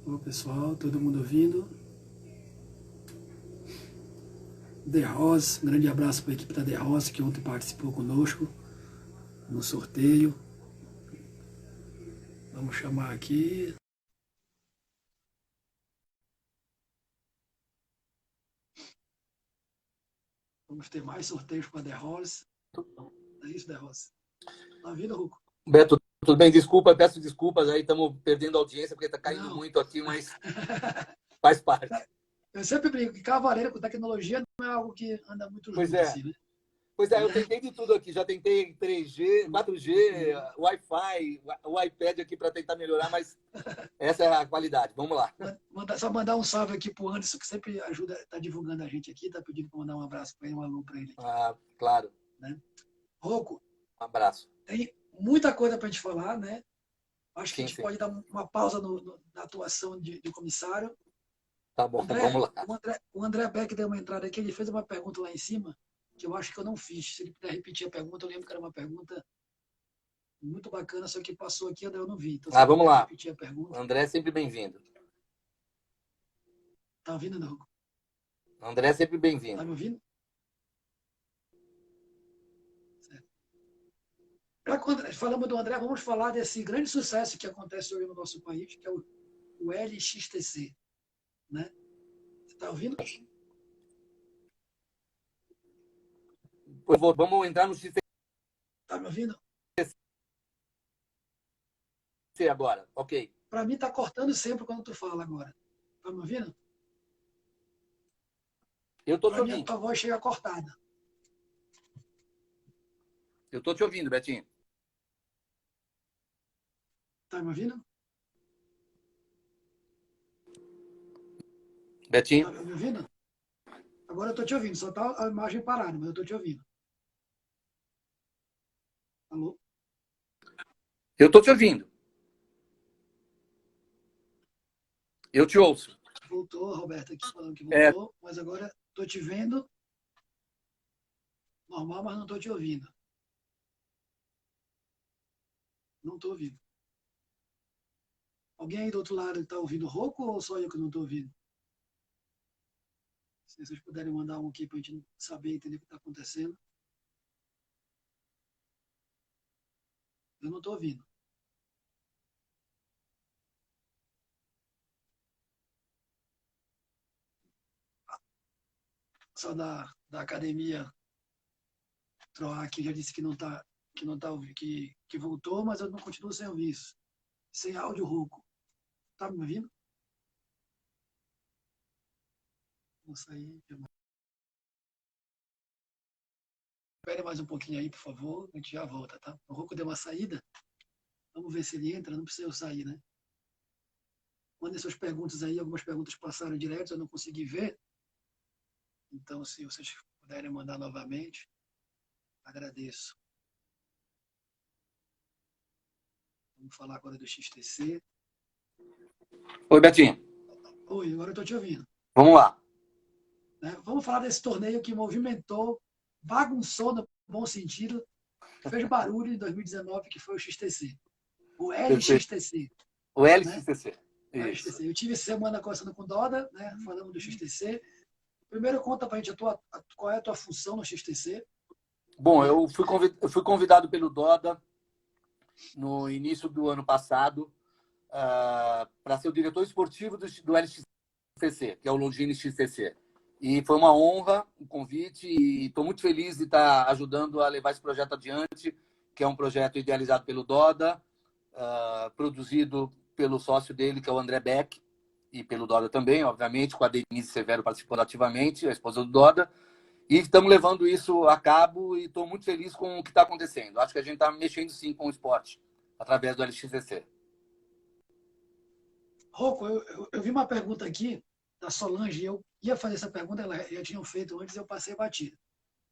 Olá pessoal, todo mundo ouvindo? The Rose, um grande abraço para a equipe da The Rose que ontem participou conosco no sorteio. Vamos chamar aqui. Vamos ter mais sorteios com a The Rose. É isso, The Rose. Tá vindo, Ruco? Beto, tudo bem? Desculpa, peço desculpas, aí estamos perdendo audiência porque está caindo Não. muito aqui, mas faz parte. Eu sempre brinco que cavaleiro com tecnologia não é algo que anda muito Pois junto, é. assim, né? Pois é, eu tentei de tudo aqui, já tentei 3G, 4G, Wi-Fi, o iPad aqui para tentar melhorar, mas essa é a qualidade. Vamos lá. Só mandar um salve aqui pro Anderson, que sempre ajuda, está divulgando a gente aqui, está pedindo para mandar um abraço para ele, um alô para ele. Ah, claro. Né? Rocco, Um abraço. tem muita coisa para a gente falar, né? Acho que a gente Sim. pode dar uma pausa na atuação do comissário. Tá bom, vamos lá. O André Beck deu uma entrada aqui, ele fez uma pergunta lá em cima, que eu acho que eu não fiz. Se ele puder repetir a pergunta, eu lembro que era uma pergunta muito bacana, só que passou aqui, eu não vi. Então, se Vamos lá. repetir a pergunta. André é sempre bem-vindo. Tá ouvindo, não? André é sempre bem-vindo. Tá me ouvindo? Falamos do André, vamos falar desse grande sucesso que acontece hoje no nosso país, que é o LXTC. Né? Você está ouvindo? Vamos entrar no XTC Está me ouvindo? agora, ok. Para mim está cortando sempre quando tu fala agora. Está me ouvindo? Eu estou te Para mim a ouvindo. tua voz chega cortada. Eu estou te ouvindo, Betinho. Está me ouvindo? Betinho? Está me ouvindo? Agora eu estou te ouvindo, só está a imagem parada, mas eu estou te ouvindo. Alô? Eu estou te ouvindo. Eu te ouço. Voltou, a Roberta aqui falando que voltou, mas agora estou te vendo. Normal, mas não estou te ouvindo. Não estou ouvindo. Alguém aí do outro lado está ouvindo rouco ou só eu que não estou ouvindo? Se vocês puderem mandar um aqui para a gente saber, entender o que está acontecendo. Eu não estou ouvindo. Só da academia Troar que já disse que não está que voltou, mas eu não continuo sem ouvir isso. Sem áudio rouco. Tá me ouvindo? Vou sair. Espere mais um pouquinho aí, por favor. A gente já volta, tá? O rouco deu uma saída. Vamos ver se ele entra. Não precisa eu sair, né? Mandem suas perguntas aí. Algumas perguntas passaram direto, eu não consegui ver. Então, se vocês puderem mandar novamente, agradeço. Vamos falar agora do XTC. Oi, Betinho. Oi, agora eu estou te ouvindo. Vamos lá. Né? Vamos falar desse torneio que movimentou, bagunçou no bom sentido, fez barulho em 2019, que foi o XTC. O LXTC. O LXTC. Né? Eu tive semana conversando com o Doda, né? Falando do XTC. Primeiro, conta pra gente qual é a tua função no XTC. Bom, eu fui convidado pelo Doda no início do ano passado para ser o diretor esportivo do LXTC, que é o Longines XTC. E foi uma honra o convite e estou muito feliz de estar ajudando a levar esse projeto adiante, que é um projeto idealizado pelo Doda, produzido pelo sócio dele, que é o André Beck, e pelo Doda também, obviamente, com a Denise Severo participando ativamente, a esposa do Doda. E estamos levando isso a cabo e estou muito feliz com o que está acontecendo. Acho que a gente está mexendo sim com o esporte, através do LXCC. Rocco, eu vi uma pergunta aqui da Solange, eu ia fazer essa pergunta, ela já tinha feito antes, eu passei batido.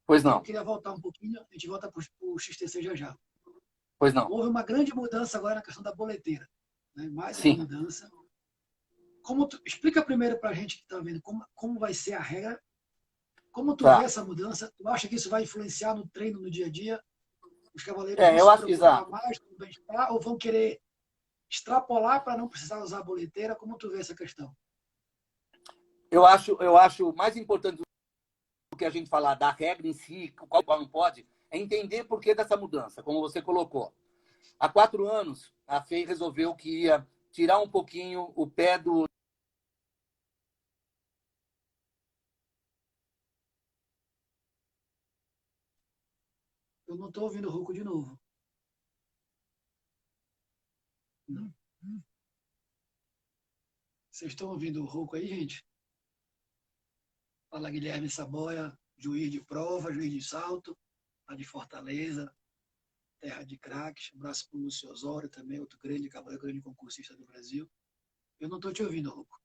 Pois não. Eu queria voltar um pouquinho, a gente volta para o XTC já já. Pois não. Houve uma grande mudança agora na questão da boleteira. Né? Mais sim. uma mudança. Explica primeiro para a gente que está vendo como vai ser a regra. Como tu vê essa mudança? Tu acha que isso vai influenciar no treino, no dia a dia? Os cavaleiros vão se preocupar mais com o bem-estar ou vão querer extrapolar para não precisar usar a boleteira? Como tu vê essa questão? Eu acho mais importante do que a gente falar da regra em si, qual não pode, é entender por que dessa mudança, como você colocou. Há 4 anos, a FEI resolveu que ia tirar um pouquinho o pé do... Eu não estou ouvindo o Rouco de novo. Não. Vocês estão ouvindo o Rouco aí, gente? Fala Guilherme Saboia, juiz de prova, juiz de salto, lá de Fortaleza, terra de craques. Um abraço para o Lúcio Osório também, outro grande concursista do Brasil. Eu não estou te ouvindo, Rouco.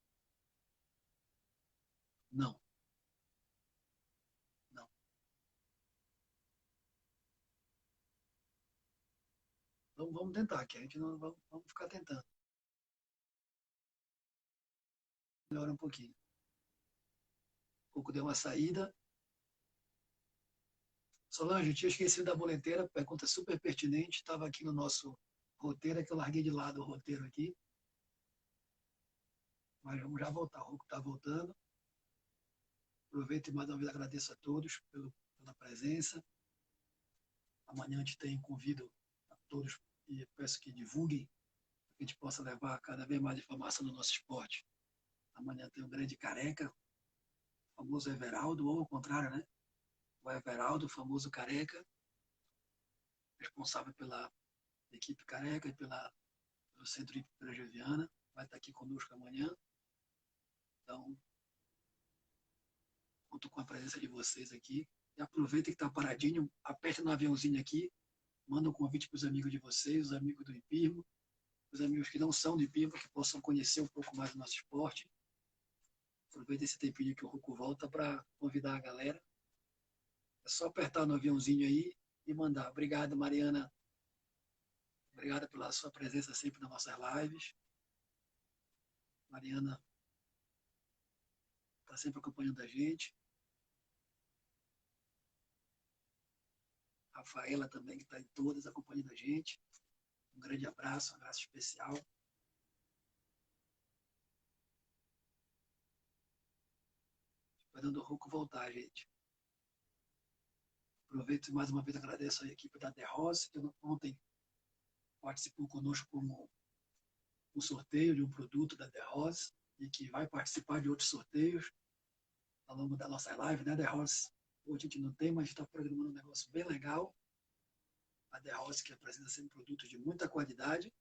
Não. Não. Então vamos tentar aqui. A gente não vamos ficar tentando. Melhora um pouquinho. O Rouco deu uma saída. Solange, eu tinha esquecido da boleteira, pergunta super pertinente, estava aqui no nosso roteiro, é que eu larguei de lado o roteiro aqui. Mas vamos já voltar, o Rouco está voltando. Aproveito e mais uma vez agradeço a todos pela presença. Amanhã a gente tem convido a todos e peço que divulguem, para que a gente possa levar cada vez mais informação no nosso esporte. Amanhã tem o grande careca, o famoso Everaldo, ou ao contrário, né? O Everaldo, o famoso careca, responsável pela equipe careca e pelo Centro Hípico Joviana, vai estar aqui conosco amanhã. Então, conto com a presença de vocês aqui. E aproveitem que está paradinho, aperte no aviãozinho aqui, manda um convite para os amigos de vocês, os amigos do Hipismo, os amigos que não são do Hipismo, que possam conhecer um pouco mais do nosso esporte. Aproveita esse tempinho que o Rouco volta para convidar a galera. É só apertar no aviãozinho aí e mandar. Obrigado, Mariana. Obrigado pela sua presença sempre nas nossas lives. Mariana está sempre acompanhando a gente. Rafaela também, que está em todas acompanhando a gente. Um grande abraço, um abraço especial. Esperando o Rouco voltar, gente. Aproveito e mais uma vez agradeço a equipe da The Rose, que ontem participou conosco como um sorteio de um produto da The Rose e que vai participar de outros sorteios ao longo da nossa live, né, The Rose? Hoje a gente não tem, mas está programando um negócio bem legal. A The Rose, que apresenta sempre produtos de muita qualidade.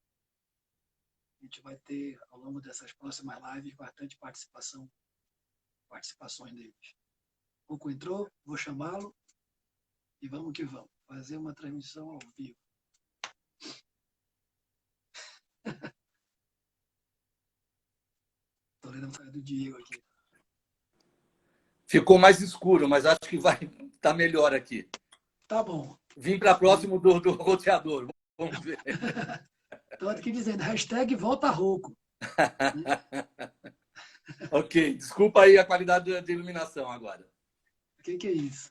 A gente vai ter, ao longo dessas próximas lives, bastante participações deles. O Rouco entrou, vou chamá-lo e vamos que vamos. Fazer uma transmissão ao vivo. Estou lendo a mensagem do Diego aqui. Ficou mais escuro, mas acho que vai estar melhor aqui. Tá bom. Vim para próximo do roteador. Vamos ver. Estou aqui dizendo, hashtag volta Rouco. Ok, desculpa aí a qualidade de iluminação agora. O que é isso?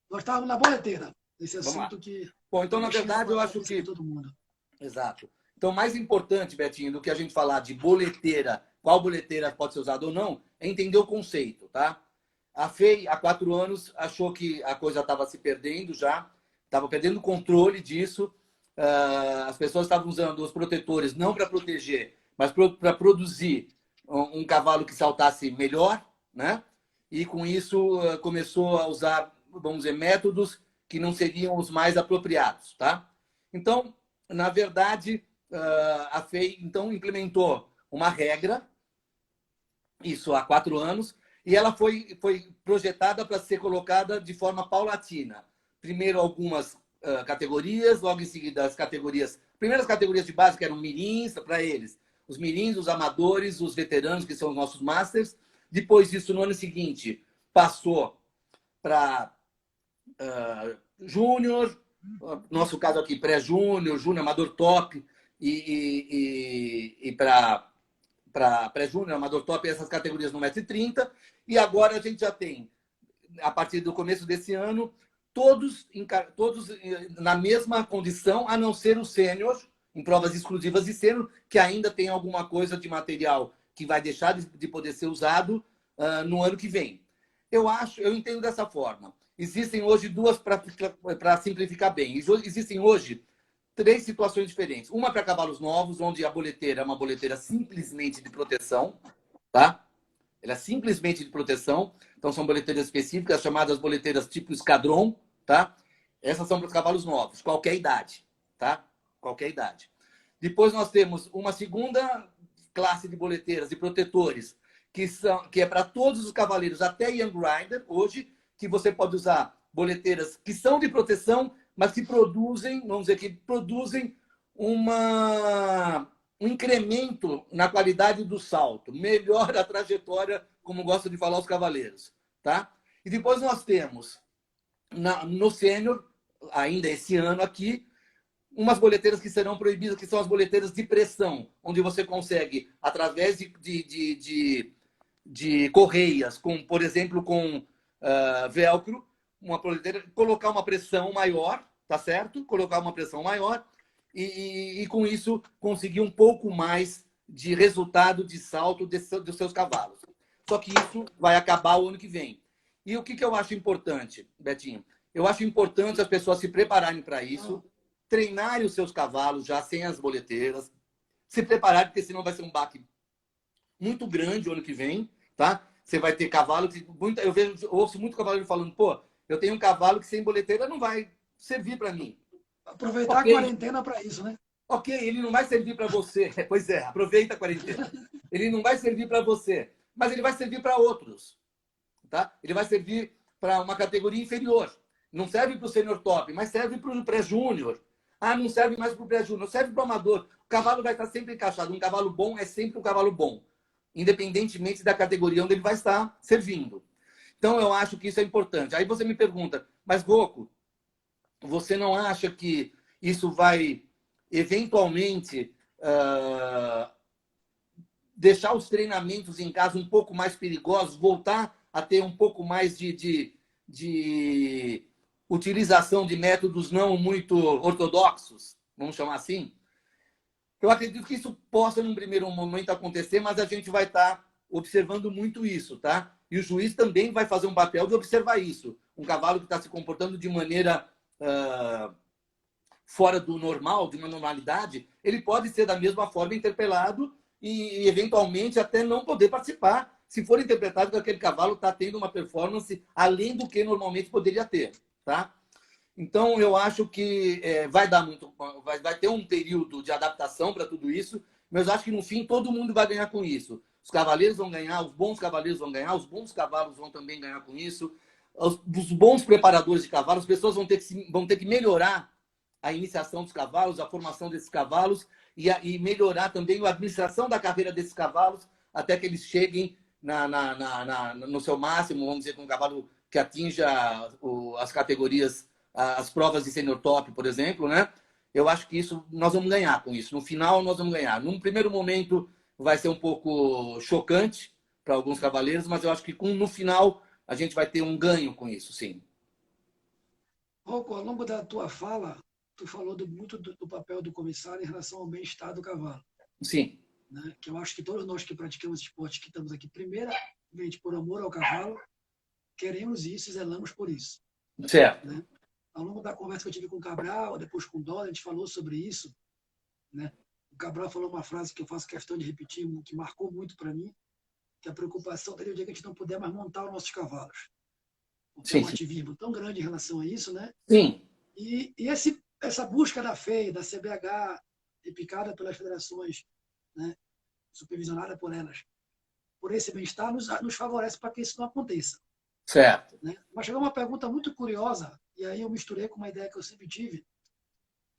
Nós estávamos na boleteira, esse Vamos assunto lá. que... Bom, então, na verdade, eu acho que... todo mundo. Exato. Então, mais importante, Betinho, do que a gente falar de boleteira, qual boleteira pode ser usada ou não, é entender o conceito, tá? A FEI, há 4 anos, achou que a coisa estava se perdendo já, estava perdendo o controle disso. As pessoas estavam usando os protetores não para proteger, mas para produzir um cavalo que saltasse melhor, né? E com isso começou a usar, vamos dizer, métodos que não seriam os mais apropriados, tá? Então, na verdade, a FEI então implementou uma regra, isso há 4 anos, e ela foi projetada para ser colocada de forma paulatina. Primeiro algumas categorias, logo em seguida as categorias, primeiras categorias de base que eram mirins para eles, os mirins, os amadores, os veteranos, que são os nossos masters. Depois disso, no ano seguinte, passou para júnior, nosso caso aqui, pré-júnior, júnior, amador top, e para pré-júnior, amador top, essas categorias no 1,30 m. E agora a gente já tem, a partir do começo desse ano, todos na mesma condição, a não ser o sênior. em provas exclusivas de sênior, que ainda tem alguma coisa de material que vai deixar de poder ser usado no ano que vem. Eu entendo dessa forma. Existem hoje duas, para simplificar bem, existem hoje 3 situações diferentes. Uma para cavalos novos, onde a boleteira é uma boleteira simplesmente de proteção, tá? Ela é simplesmente de proteção. Então, são boleteiras específicas, chamadas boleteiras tipo esquadrão, tá? Essas são para os cavalos novos, qualquer idade, tá? Qualquer idade. Depois nós temos uma segunda classe de boleteiras e protetores, que é para todos os cavaleiros, até Young Rider, hoje, que você pode usar boleteiras que são de proteção, mas que produzem, vamos dizer, que produzem um incremento na qualidade do salto, melhora a trajetória, como gostam de falar os cavaleiros, tá? E depois nós temos, no sênior, ainda esse ano aqui, umas boleteiras que serão proibidas, que são as boleteiras de pressão, onde você consegue, através de correias, por exemplo, com velcro, uma boleteira, colocar uma pressão maior, tá certo? Colocar uma pressão maior e com isso conseguir um pouco mais de resultado de salto dos seus cavalos. Só que isso vai acabar o ano que vem. E o que eu acho importante, Betinho? Eu acho importante as pessoas se prepararem para isso, treinarem os seus cavalos já sem as boleteiras, se prepararem, porque senão vai ser um baque muito grande o ano que vem, tá? Você vai ter cavalo que... ouço muito cavaleiro falando, pô, eu tenho um cavalo que sem boleteira não vai servir para mim. Aproveitar a quarentena para isso, né? Ok, ele não vai servir para você. Pois é, aproveita a quarentena. Ele não vai servir para você, mas ele vai servir para outros. Tá? Ele vai servir para uma categoria inferior. Não serve para o sênior top, mas serve para o pré-júnior. Ah, não serve mais para o pré-júnior, serve para o amador. O cavalo vai estar sempre encaixado. Um cavalo bom é sempre um cavalo bom, independentemente da categoria onde ele vai estar servindo. Então, eu acho que isso é importante. Aí você me pergunta, mas, Rocco, você não acha que isso vai, eventualmente, deixar os treinamentos em casa um pouco mais perigosos, voltar a ter um pouco mais de utilização de métodos não muito ortodoxos, vamos chamar assim? Eu acredito que isso possa, num primeiro momento, acontecer, mas a gente vai estar observando muito isso, tá? E o juiz também vai fazer um papel de observar isso. Um cavalo que está se comportando de maneira fora do normal, de uma normalidade, ele pode ser da mesma forma interpelado e eventualmente até não poder participar, se for interpretado que aquele cavalo está tendo uma performance além do que normalmente poderia ter, tá? Então, eu acho que vai ter um período de adaptação para tudo isso, mas eu acho que, no fim, todo mundo vai ganhar com isso. Os cavaleiros vão ganhar, os bons cavaleiros vão ganhar, os bons cavalos vão também ganhar com isso, os bons preparadores de cavalos, as pessoas vão ter que melhorar a iniciação dos cavalos, a formação desses cavalos e melhorar também a administração da carreira desses cavalos até que eles cheguem no seu máximo, vamos dizer, com um cavalo que atinja as categorias, as provas de sênior top, por exemplo, né? Eu acho que isso nós vamos ganhar com isso. No final, nós vamos ganhar. Num primeiro momento, vai ser um pouco chocante para alguns cavaleiros, mas eu acho que no final a gente vai ter um ganho com isso, sim. Rocco, ao longo da tua fala, tu falou muito do papel do comissário em relação ao bem-estar do cavalo. Sim. Né? Que eu acho que todos nós que praticamos esporte, que estamos aqui, primeiramente por amor ao cavalo, queremos isso e zelamos por isso. Certo. Né? Ao longo da conversa que eu tive com o Cabral, depois com o Dólar, a gente falou sobre isso. Né? O Cabral falou uma frase que eu faço questão de repetir, que marcou muito para mim, que a preocupação dele é o dia que a gente não puder mais montar os nossos cavalos. Porque é um ativismo tão grande em relação a isso, né? Sim. E essa busca da FEI, da CBH, repicada pelas federações, né? Supervisionada por elas, por esse bem-estar, nos favorece para que isso não aconteça. Certo. Né? Mas chegou uma pergunta muito curiosa, e aí eu misturei com uma ideia que eu sempre tive,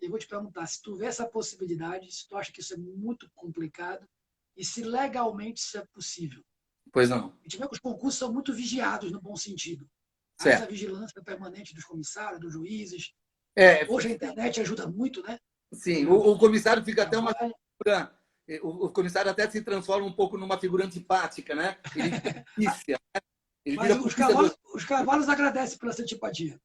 e vou te perguntar, se tu vê essa possibilidade, se tu acha que isso é muito complicado, e se legalmente isso é possível. Pois não. A gente vê que os concursos são muito vigiados, no bom sentido. Certo. Essa vigilância permanente dos comissários, dos juízes. Hoje a internet ajuda muito, né? Sim, o comissário fica até uma figura... O comissário até se transforma um pouco numa figura antipática, né? Ele vira polícia, né? Mas os cavalos agradecem pela essa antipatia.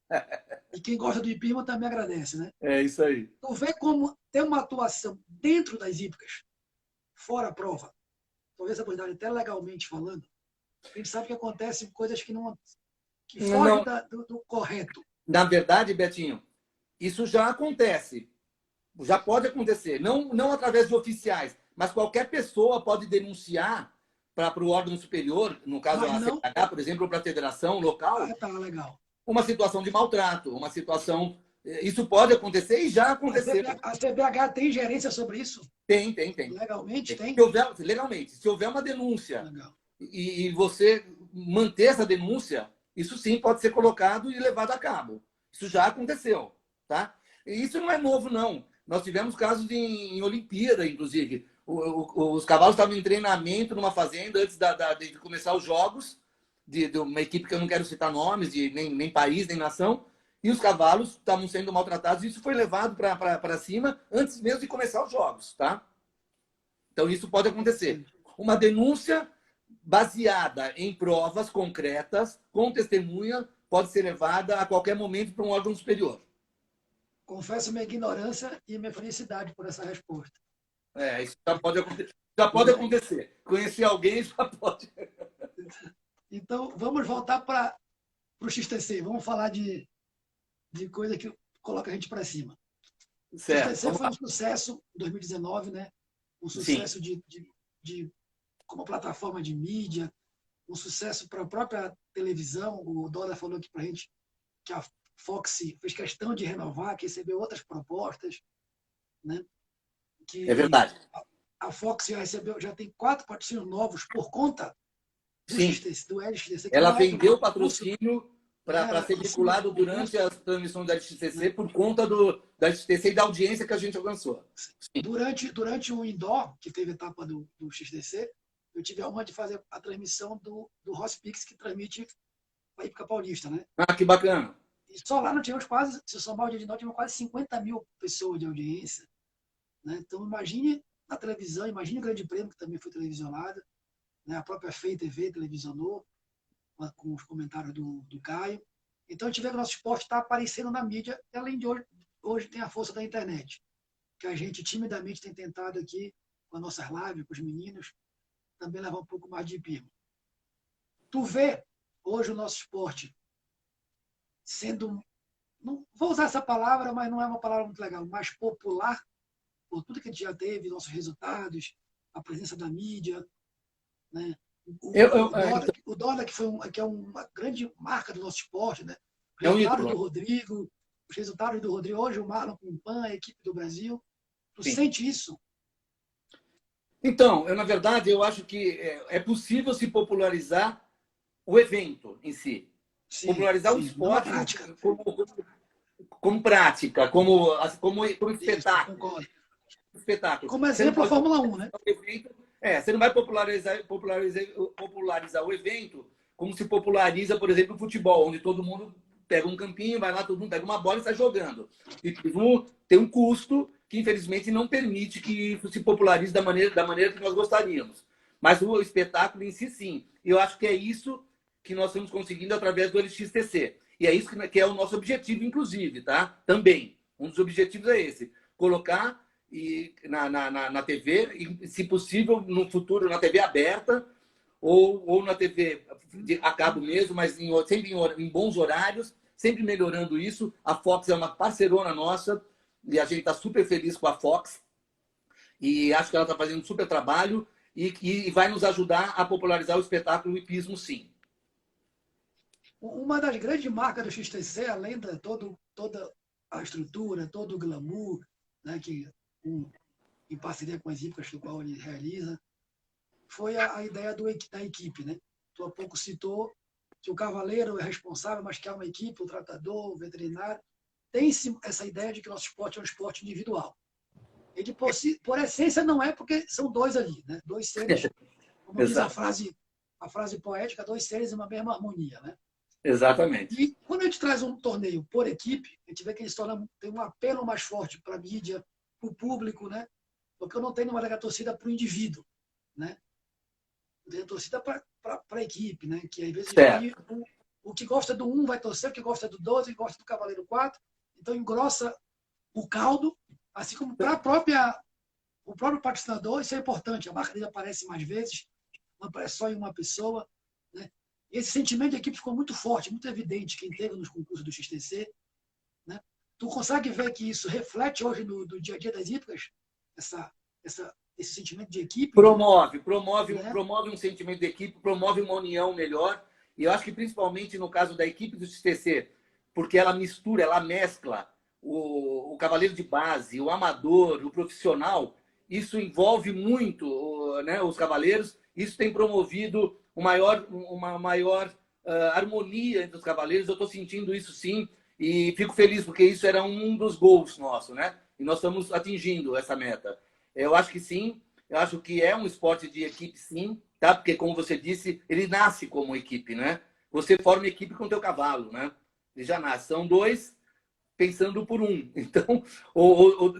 E quem gosta do hipismo também agradece, né? É isso aí. Tu vê como tem uma atuação dentro das hípicas, fora a prova, talvez a oportunidade até legalmente falando, a gente sabe que acontecem coisas que fogem Não, do correto. na verdade, Betinho, isso já acontece. Já pode acontecer. Não através de oficiais, mas qualquer pessoa pode denunciar para o órgão superior, no caso Mas a não. CBH, por exemplo, ou para a federação local, Ah, tá, legal. uma situação de maltrato, uma situação. Isso pode acontecer e já aconteceu. A CBH tem gerência sobre isso? Tem. Legalmente tem? Legalmente, se houver uma denúncia Legal. e você manter essa denúncia, isso sim pode ser colocado e levado a cabo. Isso já aconteceu, tá? E isso não é novo, não. Nós tivemos casos em Olimpíada, inclusive. Os cavalos estavam em treinamento numa fazenda antes de começar os jogos, de uma equipe que eu não quero citar nomes, nem país, nem nação, e os cavalos estavam sendo maltratados. Isso foi levado para cima antes mesmo de começar os jogos, tá? Então, isso pode acontecer. Uma denúncia baseada em provas concretas, com testemunha, pode ser levada a qualquer momento para um órgão superior. Confesso minha ignorância e minha felicidade por essa resposta. Isso já pode acontecer. Conhecer alguém já pode. Então, vamos voltar para o XTC. Vamos falar de coisa que coloca a gente para cima. O XTC foi um sucesso em 2019, né? Um sucesso como plataforma de mídia, um sucesso para a própria televisão. O Dora falou aqui para a gente que a Fox fez questão de renovar, que recebeu outras propostas, né? Que é verdade. A Fox já tem 4 patrocínios novos por conta do XTC, do LXTC. Ela vendeu o patrocínio para ser vinculado durante as transmissões da LXTC por conta da LXTC e da audiência que a gente alcançou. Durante o indoor, que teve a etapa do XTC, eu tive a honra de fazer a transmissão do Ross Pix, que transmite a Hípica Paulista, né? Ah, que bacana. E só lá nós tivemos quase, se somar o dia de nós, tivemos quase 50 mil pessoas de audiência, né? Então, imagine na televisão, imagine o Grande Prêmio, que também foi televisionado, né? A própria FEI TV televisionou, com os comentários do Caio. Então, a gente vê que o nosso esporte está aparecendo na mídia, e além de hoje tem a força da internet, que a gente timidamente tem tentado aqui, com as nossas lives, com os meninos, também levar um pouco mais de hipismo. Tu vê hoje o nosso esporte sendo, não vou usar essa palavra, mas não é uma palavra muito legal, mais popular, por tudo que a gente já teve, nossos resultados, a presença da mídia, né? O Dólar, que é uma grande marca do nosso esporte, né? Os resultados do Rodrigo, os resultados do Rodrigo, hoje o Marlon com o PAN, a equipe do Brasil. Tu sente isso? Então, na verdade, eu acho que é possível se popularizar o evento em si. Sim, popularizar o esporte como prática, como espetáculo. Espetáculo. Como exemplo, a Fórmula 1, né? Você não vai popularizar o evento como se populariza, por exemplo, o futebol, onde todo mundo pega um campinho, vai lá, todo mundo pega uma bola e sai jogando. E tem um custo que, infelizmente, não permite que isso se popularize da maneira que nós gostaríamos. Mas o espetáculo em si, sim. E eu acho que é isso que nós estamos conseguindo através do LXTC. E é isso que é o nosso objetivo, inclusive, tá? Também. Um dos objetivos é esse. Colocar na TV, e, se possível, no futuro, na TV aberta, ou na TV a cabo mesmo, mas sempre em bons horários, sempre melhorando isso. A Fox é uma parceirona nossa, e a gente está super feliz com a Fox. E acho que ela está fazendo um super trabalho e vai nos ajudar a popularizar o espetáculo hipismo, sim. Uma das grandes marcas do XTC, além de toda a estrutura, todo o glamour, né, que em parceria com as hípicas do qual ele realiza, foi a ideia da equipe, né? Tu há pouco citou que o cavaleiro é responsável, mas que há uma equipe, o tratador, o veterinário. Tem essa ideia de que o nosso esporte é um esporte individual. Ele, por essência, não é, porque são dois ali, né? Dois seres, como diz a frase poética, dois seres em uma mesma harmonia, né? Exatamente. E quando a gente traz um torneio por equipe, a gente vê que ele tem um apelo mais forte para a mídia, para o público, né? Porque eu não tenho uma torcida para o indivíduo, né? Eu tenho torcida para a equipe, né? Que às vezes O que gosta do 1 vai torcer, o que gosta do 12, o que gosta do Cavaleiro 4. Então, engrossa o caldo, assim como para o próprio patrocinador, isso é importante. A marca dele aparece mais vezes, não aparece só em uma pessoa. Né? Esse sentimento de equipe ficou muito forte, muito evidente, quem teve nos concursos do XTC. Né? Tu consegue ver que isso reflete hoje no dia a dia das hípicas, esse sentimento de equipe? Promove um sentimento de equipe, promove uma união melhor. E eu acho que principalmente no caso da equipe do XTC, porque ela mistura, ela mescla o cavaleiro de base, o amador, o profissional. Isso envolve muito, né, os cavaleiros. Isso tem promovido uma maior harmonia entre os cavaleiros. Eu estou sentindo isso sim e fico feliz porque isso era um dos gols nossos, né? E nós estamos atingindo essa meta. Eu acho que sim. Eu acho que é um esporte de equipe, sim, tá? Porque, como você disse, ele nasce como equipe, né? Você forma equipe com o teu cavalo, né? Ele já nasce. São dois pensando por um. Então,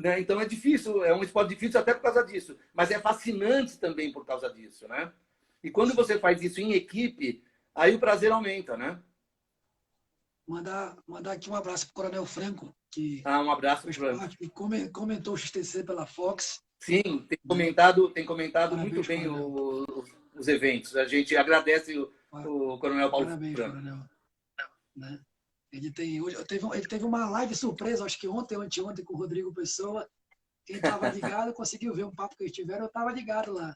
né? Então é difícil, é um esporte difícil até por causa disso. Mas é fascinante também por causa disso, né? E quando você faz isso em equipe, aí o prazer aumenta, né? Mandar aqui um abraço para o Coronel Franco, que Um abraço para que comentou o XTC pela Fox. Sim, tem comentado muito bem os eventos. A gente agradece o Coronel Paulo Parabéns, Franco. Coronel. Né? Ele teve uma live surpresa, acho que ontem ou anteontem, com o Rodrigo Pessoa. Quem estava ligado conseguiu ver um papo que eles tiveram, eu estava ligado lá.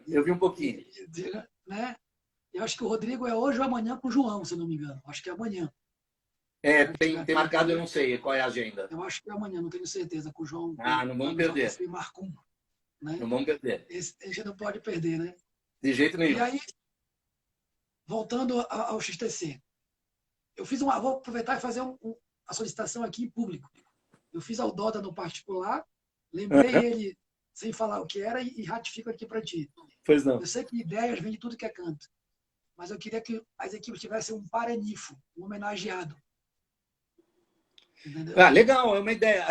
Eu vi um pouquinho. Né? Eu acho que o Rodrigo é hoje ou amanhã com o João, se não me engano. Acho que é amanhã. Tem marcado, eu não sei qual é a agenda. Eu acho que é amanhã, não tenho certeza, com o João. Não vamos perder. Marcum, né? Não vamos perder. Esse a gente não pode perder, né? De jeito nenhum. E aí, voltando ao XTC, vou aproveitar e fazer a solicitação aqui em público. Eu fiz ao Doda no particular, lembrei ele sem falar o que era e ratifico aqui para ti. Pois não. Eu sei que ideias vêm de tudo que é canto, mas eu queria que as equipes tivessem um parenifo, um homenageado. Entendeu? Legal, é uma ideia.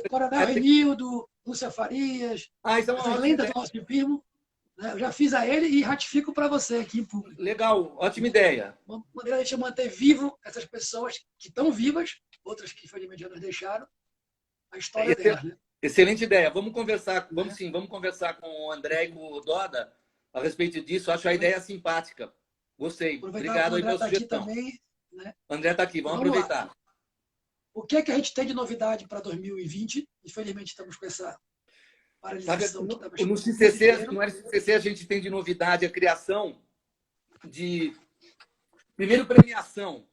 Coronel Renildo, Lúcia Farias, isso é uma lenda do nosso hipismo. Né? Eu já fiz a ele e ratifico para você aqui em público. Legal, ótima ideia. Uma maneira de a gente manter vivo essas pessoas que estão vivas, outras que infelizmente já nos deixaram, a história delas. Né? Excelente ideia. Vamos conversar com o André e com o Doda a respeito disso. Acho a ideia simpática. Gostei. Obrigado aí pela sugestão. Também, né? André está aqui, vamos aproveitar. Lá. O que é que a gente tem de novidade para 2020? Infelizmente estamos com essa paralisação. No XCC a gente tem de novidade a criação de, primeiro, premiação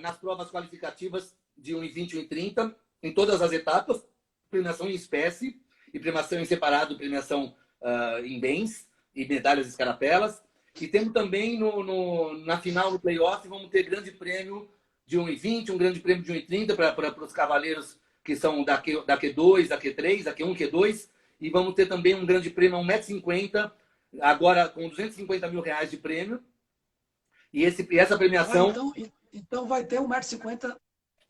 nas provas qualificativas de 1,20 e 1,30, em todas as etapas, premiação em espécie e premiação em separado, premiação em bens e medalhas escarapelas. E temos também na final, no playoff, vamos ter grande prêmio de 1,20, um grande prêmio de 1,30 para os cavaleiros que são da Q2, da Q3, da Q1, Q2. E vamos ter também um grande prêmio a 1,50 m, agora com R$250 mil de prêmio. E essa premiação... Então vai ter 1,50 m.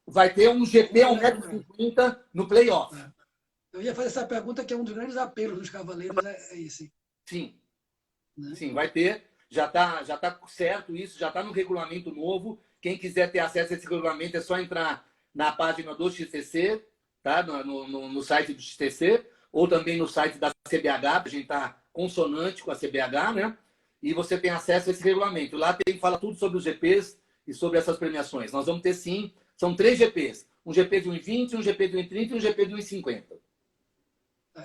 Vai ter um GP a 1,50 m no playoff. Eu ia fazer essa pergunta, que é um dos grandes apelos dos cavaleiros, é esse. Sim. Né? Sim, vai ter. Já tá certo isso, já está no regulamento novo. Quem quiser ter acesso a esse regulamento é só entrar na página do XTC, tá? no site do XTC, ou também no site da CBH, a gente está consonante com a CBH, né? E você tem acesso a esse regulamento. Lá fala tudo sobre os GPs e sobre essas premiações. Nós vamos ter, sim, são 3 GPs. Um GP de 1,20, um GP de 1,30 e um GP de 1,50.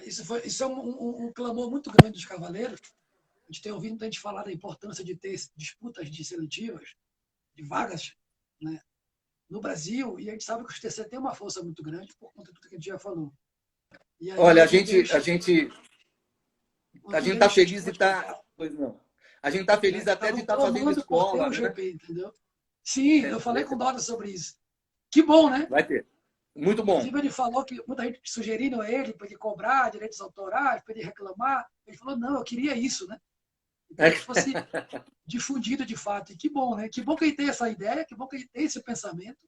Isso é um clamor muito grande dos cavaleiros. A gente tem ouvido muita gente falar da importância de ter disputas de seletivas, de vagas, né, no Brasil, e a gente sabe que o XTC tem uma força muito grande por conta de tudo que a gente já falou. Aí, olha, a gente está feliz de estar... Pois não. A gente está feliz até de estar fazendo escola. Né? GP, entendeu? Sim, eu falei com o Doda sobre isso. Que bom, né? Vai ter. Muito bom. Inclusive, ele falou que muita gente sugerindo a ele para ele cobrar direitos autorais, para ele reclamar. Ele falou, não, eu queria isso, né? Então, que fosse difundido de fato. E que bom, né? Que bom que ele tem essa ideia, que bom que ele tem esse pensamento.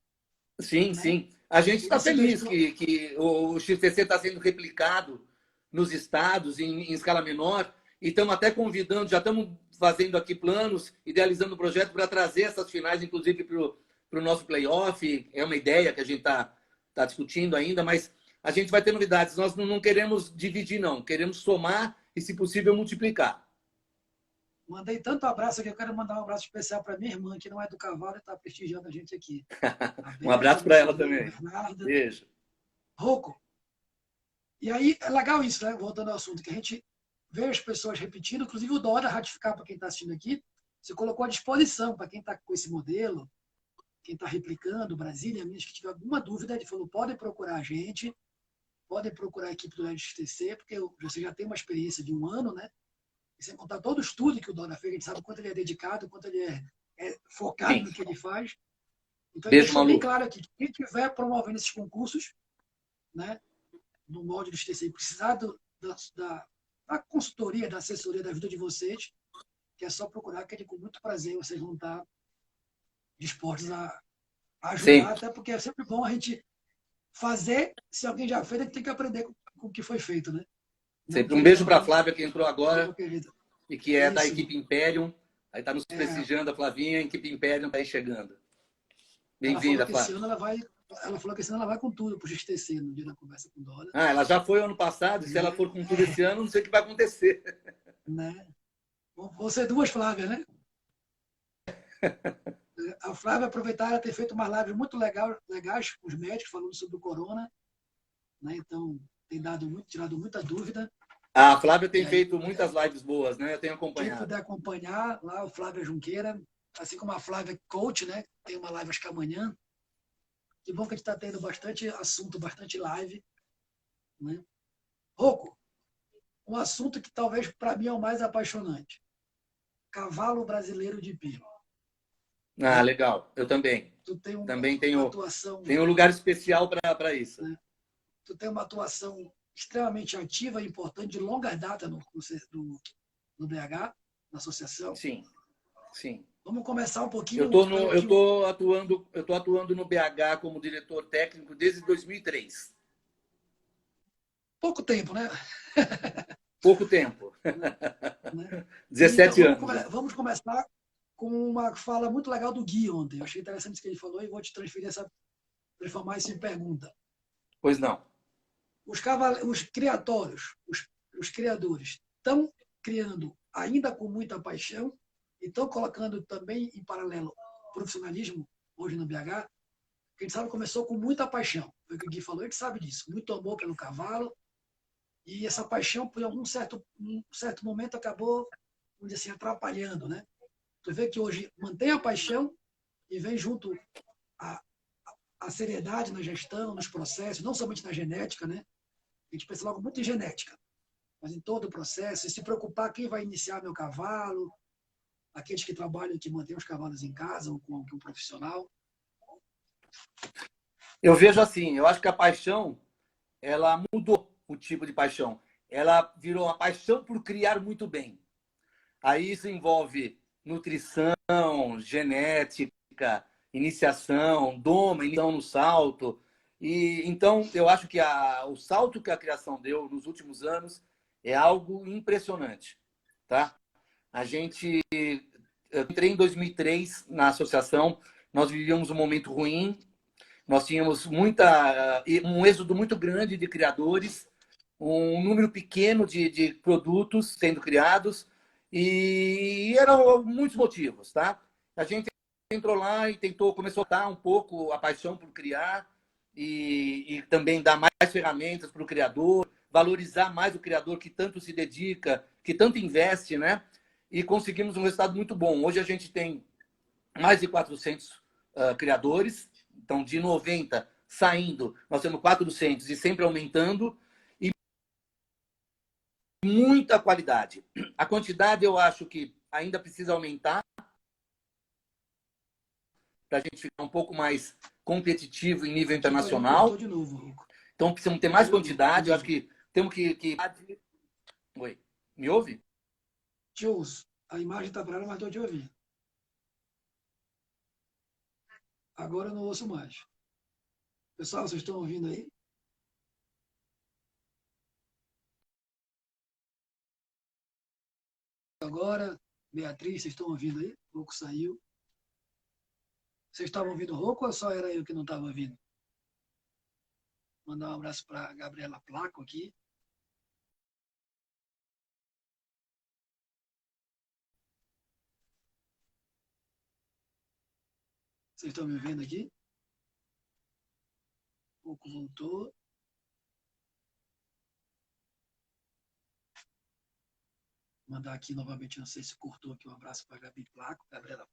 Sim, né? Sim. A gente está feliz que o XTC está sendo replicado nos estados em escala menor. e estamos até convidando, já estamos fazendo aqui planos, idealizando o projeto para trazer essas finais, inclusive, para o nosso playoff. É uma ideia que a gente tá discutindo ainda, mas a gente vai ter novidades. Nós não queremos dividir, não. Queremos somar e, se possível, multiplicar. Mandei tanto abraço que eu quero mandar um abraço especial para minha irmã, que não é do cavalo e está prestigiando a gente aqui. A Um Berta, abraço meu para ela sobrinho, também. Bernardo. Beijo. Rocco. E aí é legal isso, né? Voltando ao assunto, que a gente vê as pessoas repetindo, inclusive o Dora ratificar para quem está assistindo aqui, você colocou à disposição para quem está com esse modelo, quem está replicando, Brasília, Minas, que tiver alguma dúvida, ele falou, podem procurar a gente, podem procurar a equipe do LXTC, porque você já tem uma experiência de 1 ano, né? E sem contar todo o estudo que o Dora fez, a gente sabe o quanto ele é dedicado, o quanto ele é focado Sim. no que ele faz. Então, ele Beijo, deixou bem Malu. claro aqui que quem estiver promovendo esses concursos, né, no molde do XTC, precisar da consultoria, da assessoria, da ajuda de vocês, que é só procurar, que com muito prazer vocês vão estar dispostos a ajudar, Sim. até porque é sempre bom a gente fazer, se alguém já fez, a gente tem que aprender com o que foi feito, né? Sempre um beijo para a Flávia, que entrou agora, e que é da equipe Imperium. Aí está nos prestigiando, a Flavinha, a equipe Imperium está aí chegando. Bem-vinda, Flávia. Ela falou que esse ano ela vai com tudo para o XTC, no dia da conversa com o Dora. Ela já foi ano passado, e se ela for com tudo esse ano, não sei o que vai acontecer. Né? Vão ser 2 Flávias, né? A Flávia aproveitar ter feito umas lives muito legais com os médicos, falando sobre o corona. Né? Então, tem tirado muita dúvida. A Flávia tem feito muitas lives boas, né? Eu tenho acompanhado. Quem puder acompanhar, lá o Flávia Junqueira, assim como a Flávia Coach, né? Tem uma live acho que amanhã. Que bom que a gente está tendo bastante assunto, bastante live. Né? Rocco, um assunto que talvez para mim é o mais apaixonante. Cavalo brasileiro de pelo. Legal. Eu também. Também tenho um lugar especial para isso. Né? Tu tem uma atuação extremamente ativa e importante, de longa data no BH, na associação. Sim, sim. Vamos começar um pouquinho... Eu tô atuando no BH como diretor técnico desde 2003. Pouco tempo, né? Pouco tempo. Né? 17 então, anos. Vamos começar com uma fala muito legal do Gui ontem. Eu achei interessante isso que ele falou e vou te transformar isso em pergunta. Pois não. Os criatórios, os criadores, estão criando ainda com muita paixão e estão colocando também em paralelo o profissionalismo hoje no BH, que a gente sabe que começou com muita paixão. Foi o que o Gui falou, a gente sabe disso. Muito amor pelo cavalo. E essa paixão, por um certo momento, acabou, vamos dizer assim, atrapalhando, né? Tu vê que hoje mantém a paixão e vem junto a seriedade na gestão, nos processos, não somente na genética, né? A gente pensa logo muito em genética, mas em todo o processo, e se preocupar quem vai iniciar meu cavalo, aqueles que trabalham, que mantêm os cavalos em casa, ou com um profissional. Eu vejo assim, eu acho que a paixão, ela mudou o tipo de paixão. Ela virou uma paixão por criar muito bem. Aí isso envolve nutrição, genética, iniciação, doma, iniciação no salto. E então eu acho que o salto que a criação deu nos últimos anos é algo impressionante, tá? Eu entrei em 2003 na associação, nós vivíamos um momento ruim, nós tínhamos um êxodo muito grande de criadores, um número pequeno de produtos sendo criados, e eram muitos motivos, tá? A gente entrou lá e começou a dar um pouco a paixão por criar e também dar mais ferramentas para o criador, valorizar mais o criador que tanto se dedica, que tanto investe, né? E conseguimos um resultado muito bom. Hoje a gente tem mais de 400 criadores, então de 90 saindo, nós temos 400 e sempre aumentando, e muita qualidade. A quantidade eu acho que ainda precisa aumentar para a gente ficar um pouco mais competitivo em nível internacional. De novo. Então precisamos ter mais quantidade. Eu acho que temos que... Oi, me ouve? Te ouço. A imagem está parada, mas estou te ouvindo. Agora eu não ouço mais. Pessoal, vocês estão ouvindo aí? agora. Beatriz, vocês estão ouvindo aí? O Rocco saiu. Vocês estavam ouvindo o Rocco ou só era eu que não estava ouvindo? Mandar um abraço para a Gabriela Placo aqui. Vocês estão me ouvindo aqui? O Rocco voltou. Mandar aqui novamente, não sei se cortou aqui, um abraço para a Gabi Placo, Gabriela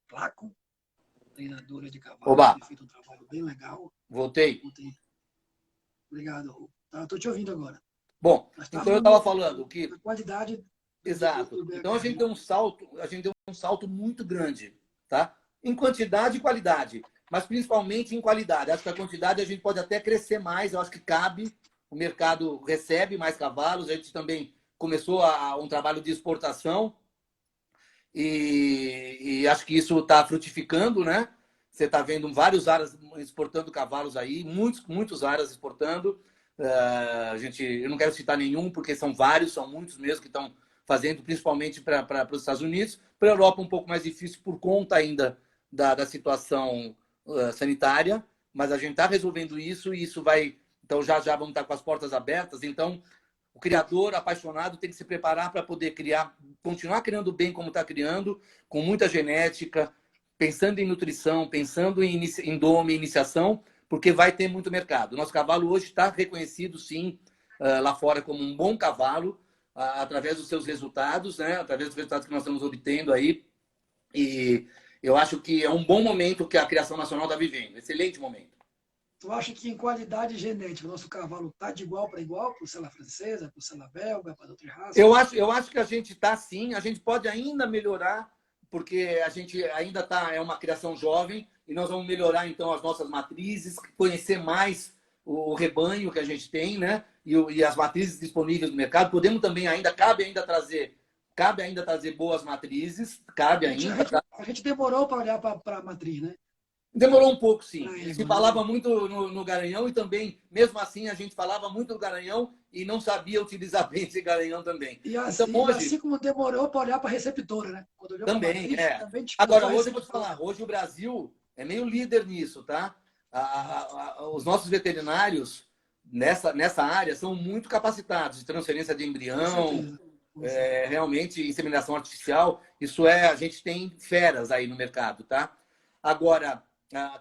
Placo, treinadora de cavalo, Oba, tem feito um trabalho bem legal. voltei. Obrigado, Rocco. Estou te ouvindo agora. Bom, então eu estava falando que... A qualidade... Exato. Então a gente deu um salto muito grande, tá? Em quantidade e qualidade, mas principalmente em qualidade. Acho que a quantidade a gente pode até crescer mais, eu acho que cabe. O mercado recebe mais cavalos, a gente também começou um trabalho de exportação e acho que isso está frutificando, né? Você está vendo vários aras exportando cavalos aí, muitos aras exportando. Eu não quero citar nenhum, porque são vários, são muitos mesmo que estão fazendo, principalmente para os Estados Unidos. Para a Europa, um pouco mais difícil por conta ainda da situação sanitária, mas a gente está resolvendo isso e isso vai... Então, já vamos estar com as portas abertas. Então, o criador apaixonado tem que se preparar para poder continuar criando bem como está criando, com muita genética, pensando em nutrição, pensando em dome, iniciação, porque vai ter muito mercado. Nosso cavalo hoje está reconhecido, sim, lá fora como um bom cavalo, através dos seus resultados, né? Através dos resultados que nós estamos obtendo aí. E eu acho que é um bom momento que a criação nacional está vivendo. Excelente momento. Tu acha que em qualidade genética o nosso cavalo está de igual para igual, por ser francesa, por ser belga, para outras raças? Eu acho que a gente está sim, a gente pode ainda melhorar, porque a gente ainda é uma criação jovem e nós vamos melhorar então as nossas matrizes, conhecer mais o rebanho que a gente tem, né? E as matrizes disponíveis no mercado. Podemos também cabe ainda trazer boas matrizes, A gente demorou para olhar para a matriz, né? Demorou um pouco, sim. Se falava muito no Garanhão e também, mesmo assim, a gente falava muito no Garanhão e não sabia utilizar bem esse Garanhão também. E assim como demorou para olhar para a receptora, né? Quando olhou também, matriz, Agora, hoje eu vou te falar, hoje o Brasil é meio líder nisso, tá? Os nossos veterinários nessa área são muito capacitados de transferência de embrião, realmente inseminação artificial. A gente tem feras aí no mercado, tá? Agora,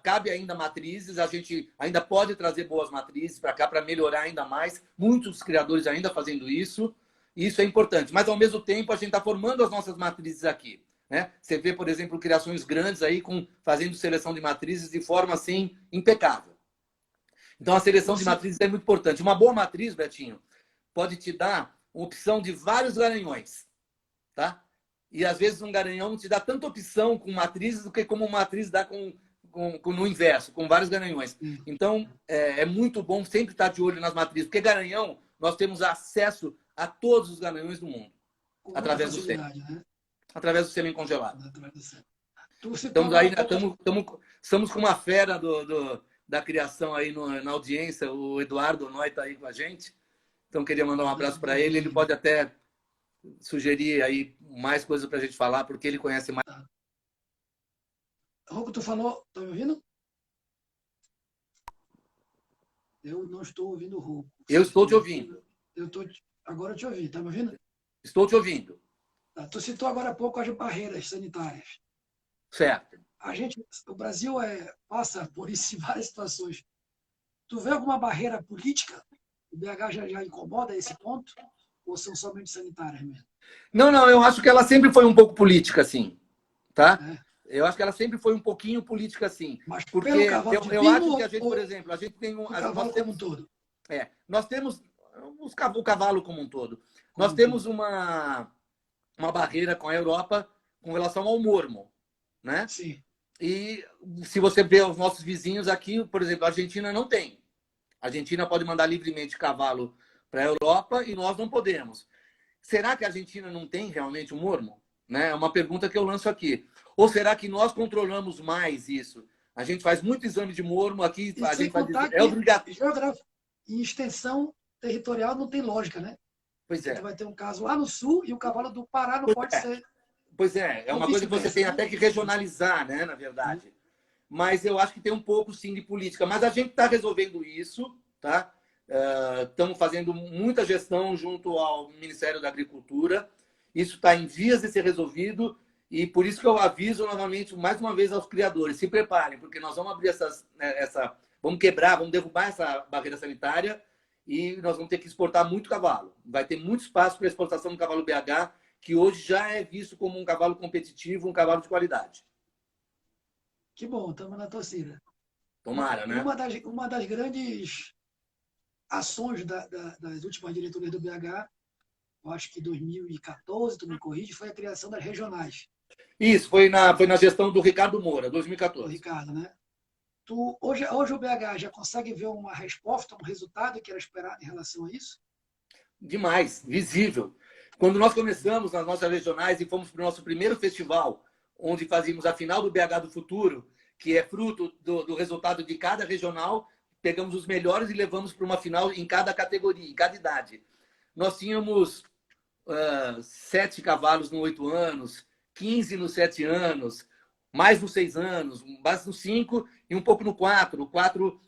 cabe ainda matrizes, a gente ainda pode trazer boas matrizes para cá para melhorar ainda mais. Muitos criadores ainda fazendo isso. Isso é importante. Mas, ao mesmo tempo, a gente está formando as nossas matrizes aqui. Né? Você vê, por exemplo, criações grandes aí fazendo seleção de matrizes de forma assim impecável. Então, a seleção de matrizes é muito importante. Uma boa matriz, Betinho, pode te dar uma opção de vários garanhões. Tá? E, às vezes, um garanhão não te dá tanta opção com matrizes do que como uma matriz dá no inverso, com vários garanhões. Então, é muito bom sempre estar de olho nas matrizes, porque garanhão, nós temos acesso a todos os garanhões do mundo, através do sêmen. Né? Através do sêmen congelado. Estamos com uma fera da criação aí na audiência, o Eduardo Noy está aí com a gente. Então, queria mandar um abraço para ele. Ele pode até sugerir aí mais coisas para a gente falar, porque ele conhece mais. Rocco, tu falou, tá me ouvindo? Eu não estou ouvindo o Rocco. Eu estou te ouvindo. Agora eu te ouvi, tá me ouvindo? Estou te ouvindo. Tu citou agora há pouco as barreiras sanitárias. Certo. O Brasil passa por isso em várias situações. Tu vê alguma barreira política? O BH já incomoda esse ponto? Ou são somente sanitárias mesmo? Não, eu acho que ela sempre foi um pouco política, sim. Tá? Eu acho que ela sempre foi um pouquinho política, sim. Mas porque eu acho que a gente, por exemplo, a gente tem cavalo como um todo. Nós temos o cavalo como um todo. Nós temos uma barreira com a Europa com relação ao mormo, né? Sim. E se você vê os nossos vizinhos aqui, por exemplo, a Argentina não tem. A Argentina pode mandar livremente cavalo para a Europa e nós não podemos. Será que a Argentina não tem realmente um mormo? Né? É uma pergunta que eu lanço aqui. Ou será que nós controlamos mais isso? A gente faz muito exame de mormo aqui, a gente vai dizer, é obrigatório. Em extensão territorial não tem lógica, né? Pois Você é. vai ter um caso lá no sul e o cavalo do Pará não pode ser. Pois é, é uma coisa que você tem até que regionalizar, né, na verdade. Mas eu acho que tem um pouco, sim, de política. Mas a gente está resolvendo isso, tá? Estamos fazendo muita gestão junto ao Ministério da Agricultura. Isso está em vias de ser resolvido e por isso que eu aviso novamente, mais uma vez, aos criadores. Se preparem, porque nós vamos abrir vamos quebrar, vamos derrubar essa barreira sanitária e nós vamos ter que exportar muito cavalo. Vai ter muito espaço para exportação do cavalo BH, que hoje já é visto como um cavalo competitivo, um cavalo de qualidade. Que bom, estamos na torcida. Tomara, né? Uma das grandes ações das últimas diretorias do BH, eu acho que 2014, tu me corrige, foi a criação das regionais. Isso, foi na gestão do Ricardo Moura, Do 2014. Ricardo, né? Hoje o BH já consegue ver uma resposta, um resultado que era esperado em relação a isso? Demais, visível. Quando nós começamos nas nossas regionais e fomos para o nosso primeiro festival, onde fazíamos a final do BH do Futuro, que é fruto do resultado de cada regional, pegamos os melhores e levamos para uma final em cada categoria, em cada idade. Nós tínhamos 7 cavalos no 8 anos, 15 nos 7 anos, mais nos 6 anos, mais nos 5 e um pouco no 4. O 4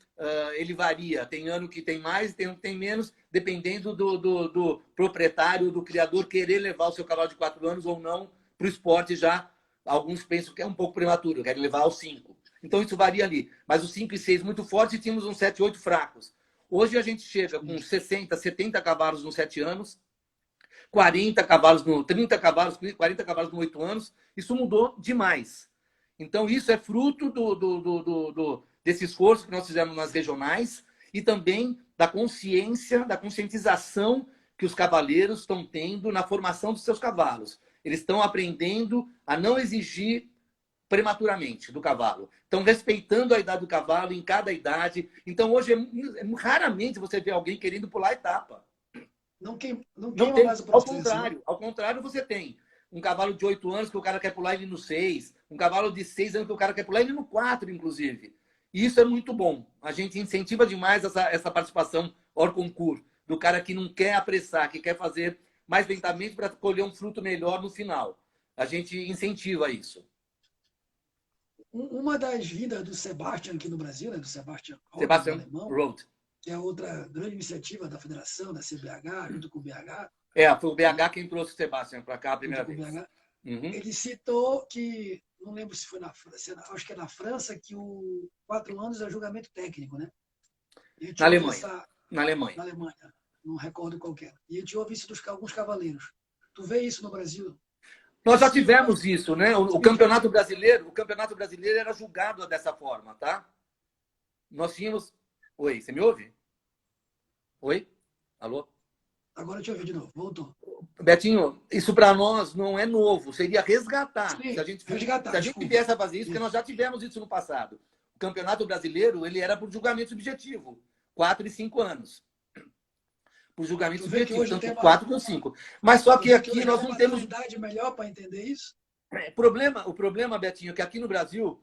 ele varia. Tem ano que tem mais, tem ano que tem menos, dependendo do proprietário, do criador querer levar o seu cavalo de 4 anos ou não para o esporte já. Alguns pensam que é um pouco prematuro, querem levar aos 5. Então isso varia ali. Mas os 5 e 6 muito fortes e tínhamos uns 7 e 8 fracos. Hoje a gente chega com 60, 70 cavalos nos 7 anos, 40 cavalos no 30 cavalos, 40 cavalos no 8 anos. Isso mudou demais. Então, isso é fruto desse esforço que nós fizemos nas regionais e também da consciência, da conscientização que os cavaleiros estão tendo na formação dos seus cavalos. Eles estão aprendendo a não exigir prematuramente do cavalo. Estão respeitando a idade do cavalo em cada idade. Então, hoje, raramente você vê alguém querendo pular etapa. Não queima tem. mais o processo. Ao contrário, você tem um cavalo de 8 anos que o cara quer pular ele no 6, um cavalo de 6 anos que o cara quer pular ele no 4, inclusive. E isso é muito bom. A gente incentiva demais essa participação hors concurso, do cara que não quer apressar, que quer fazer mais lentamente para colher um fruto melhor no final. A gente incentiva isso. Uma das vindas do Sebastian aqui no Brasil, né, do Sebastian alemão, Roth, que é outra grande iniciativa da federação, da CBH, junto com o BH. Foi o BH quem trouxe o Sebastian para cá a primeira vez. Uhum. Ele citou que, não lembro se foi na França, acho que é na França, que o 4 anos é julgamento técnico, né? Na Alemanha. Na Alemanha, não recordo qualquer. E a gente ouve isso dos alguns cavaleiros. Tu vê isso no Brasil? Nós já tivemos isso, né? O Campeonato Brasileiro era julgado dessa forma, tá? Nós tínhamos... Oi, você me ouve? Oi? Alô? Agora eu te ouvi de novo. Voltou. Betinho, isso para nós não é novo. Seria resgatar. Sim, se a gente desculpa. viesse a fazer isso, porque nós já tivemos isso no passado. O Campeonato Brasileiro ele era por julgamento subjetivo. 4 e 5 anos. Por julgamento subjetivo, tanto 4 quanto 5. Mas só que aqui nós não temos... idade melhor para entender isso? O problema, Betinho, é que aqui no Brasil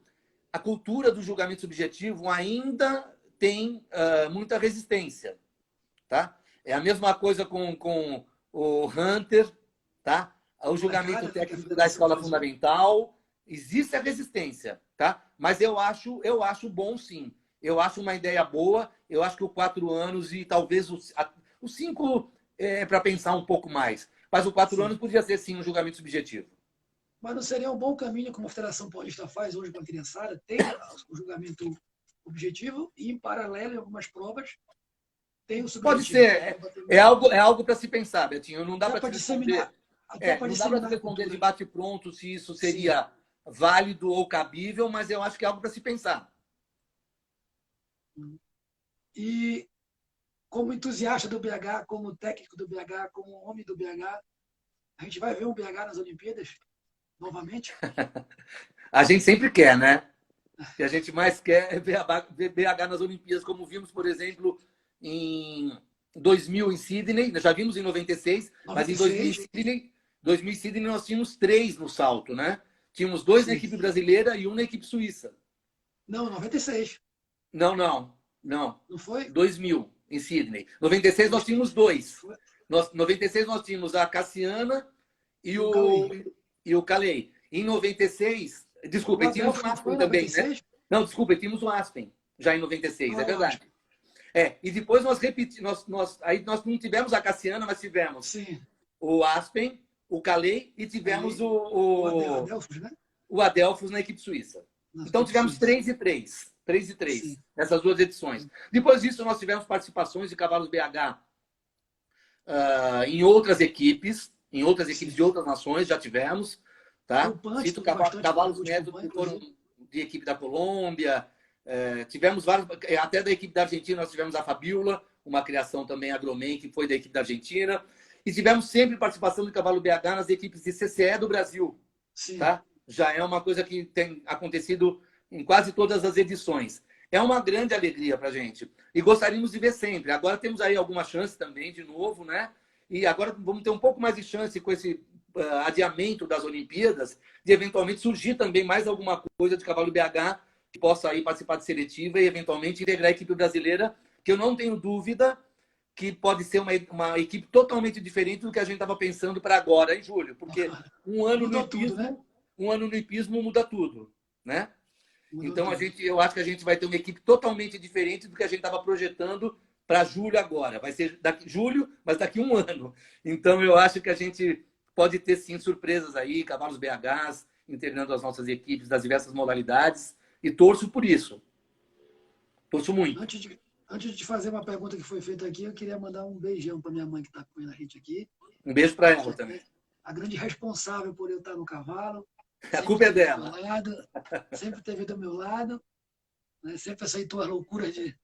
a cultura do julgamento subjetivo ainda tem muita resistência. Tá? É a mesma coisa com o Hunter, tá? O julgamento técnico da escola fundamental. Existe a resistência, tá? Mas eu acho bom, sim. Eu acho uma ideia boa. Eu acho que o 4 anos e talvez o 5 para pensar um pouco mais. Mas o 4 anos podia ser, sim, um julgamento subjetivo. Mas não seria um bom caminho, como a Federação Paulista faz hoje com a criançada, ter o julgamento objetivo e, em paralelo, em algumas provas, tem o subjetivo. Pode ser. É algo para se pensar, Betinho. Não dá para te responder. Não dá para te responder de bate-pronto se isso seria válido ou cabível, mas eu acho que é algo para se pensar. E, como entusiasta do BH, como técnico do BH, como homem do BH, a gente vai ver um BH nas Olimpíadas novamente? A gente sempre quer, né? O que a gente mais quer é ver BH nas Olimpíadas, como vimos, por exemplo, em 2000 em Sydney. Nós já vimos em 96, mas em 2000 em Sydney nós tínhamos 3 no salto, né? Tínhamos 2 na equipe brasileira e 1 na equipe suíça. Não, 96. Não. Não foi? 2000 em Sydney. 96 nós tínhamos 2. Em 96 nós tínhamos a Cassiana e o Calei. Em 96, desculpa, e tínhamos o Aspen também, né? Não, desculpa, tínhamos o Aspen já em 96, é verdade. E depois nós repetimos, aí nós não tivemos a Cassiana, mas tivemos o Aspen, o Calei e tivemos o Adelphos, né? O Adelphos na equipe suíça. Então tivemos 3 e 3 nessas duas edições. Depois disso, nós tivemos participações de cavalos BH em outras equipes de outras nações, já tivemos. Tá? Cito cavalos médios que foram de equipe da Colômbia. Tivemos vários, até da equipe da Argentina, nós tivemos a Fabiola, uma criação também Agromen, que foi da equipe da Argentina. E tivemos sempre participação de cavalo BH nas equipes de CCE do Brasil. Tá? Já é uma coisa que tem acontecido em quase todas as edições. É uma grande alegria para a gente. E gostaríamos de ver sempre. Agora temos aí alguma chance também, de novo, né? E agora vamos ter um pouco mais de chance com esse adiamento das Olimpíadas, de eventualmente surgir também mais alguma coisa de cavalo BH que possa aí participar de seletiva e eventualmente integrar a equipe brasileira, que eu não tenho dúvida que pode ser uma equipe totalmente diferente do que a gente estava pensando para agora, hein, Júlio? Porque um ano no hipismo muda tudo, né? Então, eu acho que a gente vai ter uma equipe totalmente diferente do que a gente estava projetando para julho agora. Vai ser julho, mas daqui a um ano. Então, eu acho que a gente pode ter, sim, surpresas aí, cavalos BHs, integrando as nossas equipes das diversas modalidades. E torço por isso. Torço muito. Antes de fazer uma pergunta que foi feita aqui, eu queria mandar um beijão para minha mãe que está acompanhando a gente aqui. Um beijo para ela também. A grande responsável por eu estar no cavalo. A culpa é dela. Sempre esteve do meu lado. Né? Sempre aceitou a loucura de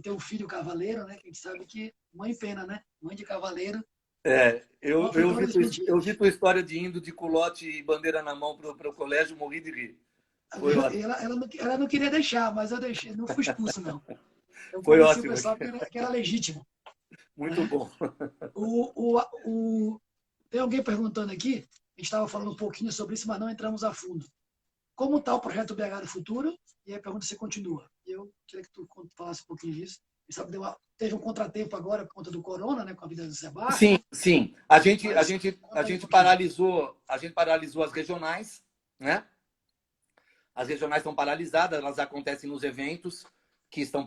ter um filho cavaleiro, né? Que a gente sabe que mãe pena, né? Mãe de cavaleiro. Eu vi tua história de indo de culote e bandeira na mão para o colégio, morri de rir. Ela não queria deixar, mas eu deixei. Não fui expulso, não. Eu foi ótimo. O pessoal que era legítimo. Muito bom. Tem alguém perguntando aqui, a gente estava falando um pouquinho sobre isso, mas não entramos a fundo. Como está o projeto BH do futuro? E aí a pergunta se continua. E eu queria que tu falasse um pouquinho disso. Sabe, teve um contratempo agora por conta do corona, né, com a vida do Sebastião. Sim. A gente paralisou as regionais, né? As regionais estão paralisadas, elas acontecem nos eventos que estão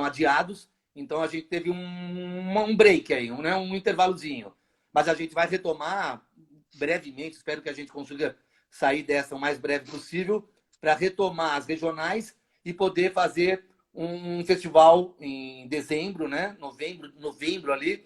adiados. Então a gente teve um break aí, um intervalozinho. Mas a gente vai retomar brevemente, espero que a gente consiga sair dessa o mais breve possível, para retomar as regionais e poder fazer um festival em dezembro, né? Novembro ali,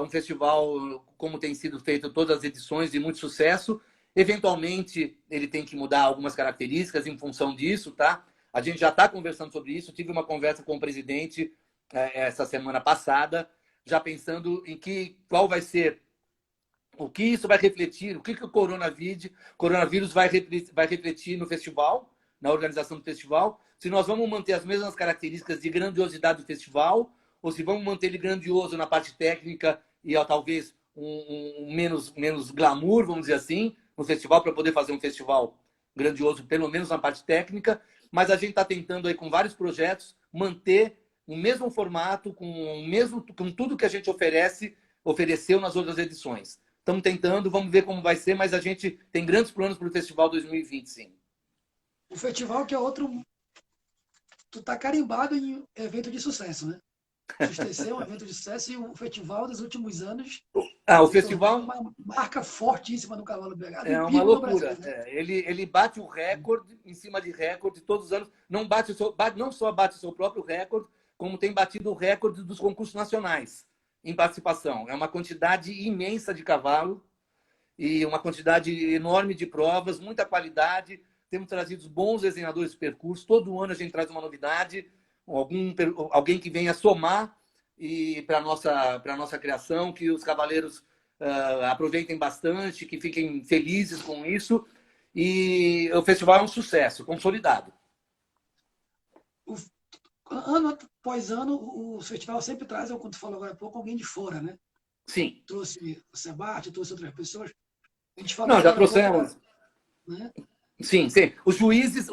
um festival como tem sido feito todas as edições, de muito sucesso. Eventualmente, ele tem que mudar algumas características em função disso, tá? A gente já está conversando sobre isso. Tive uma conversa com o presidente essa semana passada, já pensando em qual vai ser, o que isso vai refletir, o que o coronavírus vai refletir no festival, na organização do festival, se nós vamos manter as mesmas características de grandiosidade do festival, ou se vamos manter ele grandioso na parte técnica e talvez menos glamour, vamos dizer assim, no festival, para poder fazer um festival grandioso, pelo menos na parte técnica. Mas a gente está tentando aí com vários projetos manter o mesmo formato, com tudo que a gente ofereceu nas outras edições. Estamos tentando, vamos ver como vai ser, mas a gente tem grandes planos para o Festival 2020, sim. O festival que é outro... Tu está carimbado em evento de sucesso, né? O XTC é um evento de sucesso e o festival dos últimos anos... o festival... uma marca fortíssima do cavalo BH. É uma loucura. Ele bate o recorde, em cima de recorde, todos os anos. Não só bate o seu próprio recorde, como tem batido o recorde dos concursos nacionais em participação. É uma quantidade imensa de cavalo e uma quantidade enorme de provas, muita qualidade. Temos trazido bons desenhadores de percurso. Todo ano a gente traz uma novidade, alguém que venha somar para a nossa criação, que os cavaleiros aproveitem bastante, que fiquem felizes com isso. E o festival é um sucesso, consolidado. Ano após ano, o festival sempre traz, como tu falou agora há pouco, alguém de fora, né? Sim. Trouxe o Sebastião, trouxe outras pessoas. A gente falou. Não, já trouxemos. Né? Sim. Os juízes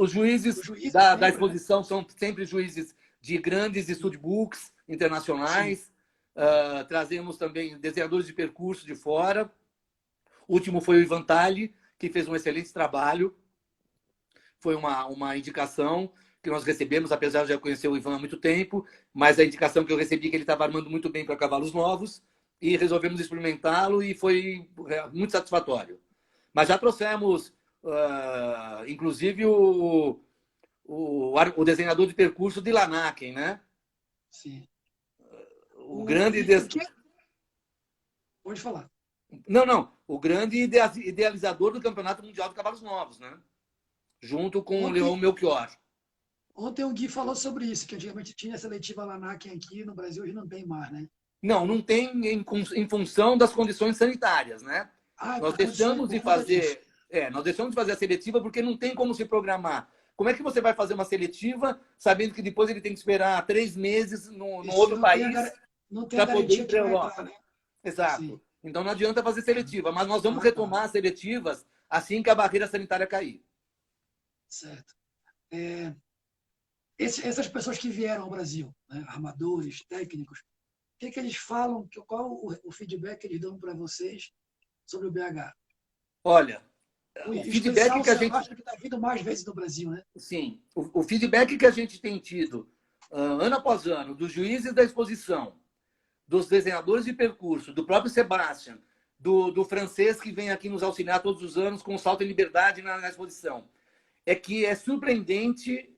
da exposição são sempre juízes de grandes studbooks internacionais. trazemos também desenhadores de percurso de fora. O último foi o Ivan Tali, que fez um excelente trabalho. Foi uma indicação que nós recebemos, apesar de já conhecer o Ivan há muito tempo, mas a indicação que eu recebi é que ele estava armando muito bem para cavalos novos e resolvemos experimentá-lo e foi muito satisfatório. Mas já trouxemos, inclusive, o desenhador de percurso de Lanaken, né? Sim. O grande... Pode falar. Não. O grande idealizador do Campeonato Mundial de Cavalos Novos, né? Junto com o Leão Melchior. Ontem o Gui falou sobre isso, que antigamente tinha a seletiva Lanaken aqui no Brasil, hoje não tem mais, né? Não tem em função das condições sanitárias, né? Nós deixamos de fazer a seletiva porque não tem como se programar. Como é que você vai fazer uma seletiva sabendo que depois ele tem que esperar 3 meses no outro país para poder ir para a Europa? Né? Exato. Sim. Então não adianta fazer seletiva, mas nós vamos retomar as seletivas assim que a barreira sanitária cair. Certo. Essas pessoas que vieram ao Brasil, né, armadores, técnicos, o que eles falam, qual o feedback que eles dão para vocês sobre o BH? Olha, o feedback que a gente... acha que está vindo mais vezes no Brasil, né? Sim, o feedback que a gente tem tido ano após ano, dos juízes da exposição, dos desenhadores de percurso, do próprio Sebastian, do francês que vem aqui nos auxiliar todos os anos com o Salto em Liberdade na exposição, é que é surpreendente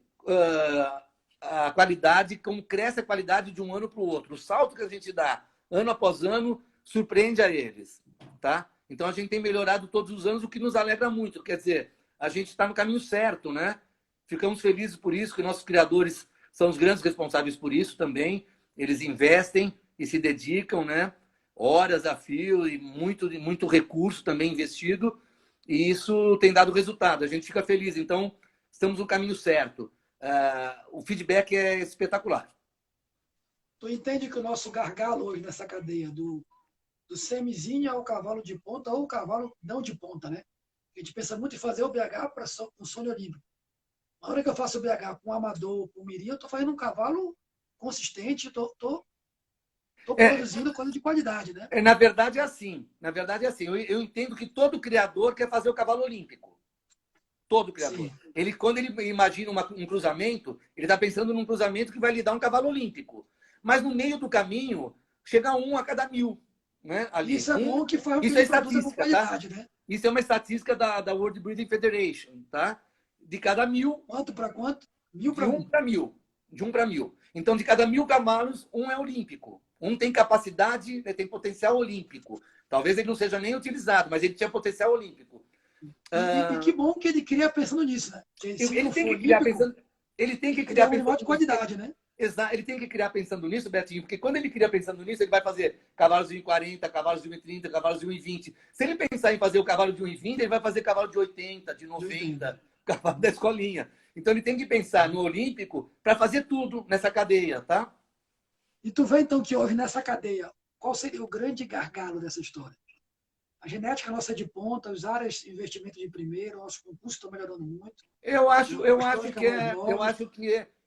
a qualidade, como cresce a qualidade de um ano para o outro. O salto que a gente dá ano após ano surpreende a eles, tá? Então a gente tem melhorado todos os anos, o que nos alegra muito. Quer dizer, a gente está no caminho certo, né? Ficamos felizes por isso, que nossos criadores são os grandes responsáveis por isso também. Eles investem e se dedicam, né? Horas a fio e muito recurso também investido. E isso tem dado resultado. A gente fica feliz. Então, estamos no caminho certo. O feedback é espetacular. Tu entende que o nosso gargalo hoje nessa cadeia do semizinho ao cavalo de ponta ou o cavalo não de ponta, né? A gente pensa muito em fazer o BH para o sonho olímpico. Na hora que eu faço o BH com amador, com mirim, eu estou fazendo um cavalo consistente, estou produzindo coisa de qualidade, né? Na verdade é assim. Eu entendo que todo criador quer fazer o cavalo olímpico. Todo criador. Quando ele imagina um cruzamento, ele está pensando num cruzamento que vai lhe dar um cavalo olímpico. Mas no meio do caminho, chega um a cada 1000. Né? Ali. Isso é bom que faz isso é estatística, qualidade, tá? Né? Isso é uma estatística da World Breeding Federation, tá? De cada 1000. Quanto para quanto? 1000 para 1 para 1000. De 1 para 1000. Então, de cada 1000 cavalos, um é olímpico. Um tem capacidade, tem potencial olímpico. Talvez ele não seja nem utilizado, mas ele tinha potencial olímpico. E que bom que ele cria pensando nisso, né? Ele tem que criar pensando. Ele tem que criar pensando de qualidade, né? Exato, ele tem que criar pensando nisso, Betinho, porque quando ele cria pensando nisso, ele vai fazer cavalos de 1,40, cavalos de 1,30, cavalos de 1,20. Se ele pensar em fazer o cavalo de 1,20, ele vai fazer cavalo de 80, de 90, cavalo da escolinha. Então ele tem que pensar no olímpico para fazer tudo nessa cadeia, tá? E tu vê então que hoje nessa cadeia, qual seria o grande gargalo dessa história? A genética nossa é de ponta, as áreas de investimento de primeiro, nossos concursos estão melhorando muito. Eu acho que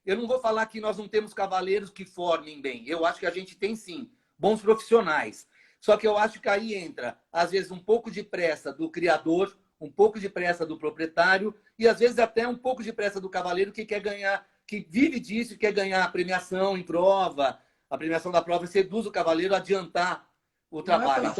eu não vou falar que nós não temos cavaleiros que formem bem. Eu acho que a gente tem, sim, bons profissionais. Só que eu acho que aí entra, às vezes, um pouco de pressa do criador, um pouco de pressa do proprietário e, às vezes, até um pouco de pressa do cavaleiro que quer ganhar, que vive disso, quer ganhar a premiação em prova, a premiação da prova seduz o cavaleiro a adiantar o trabalho.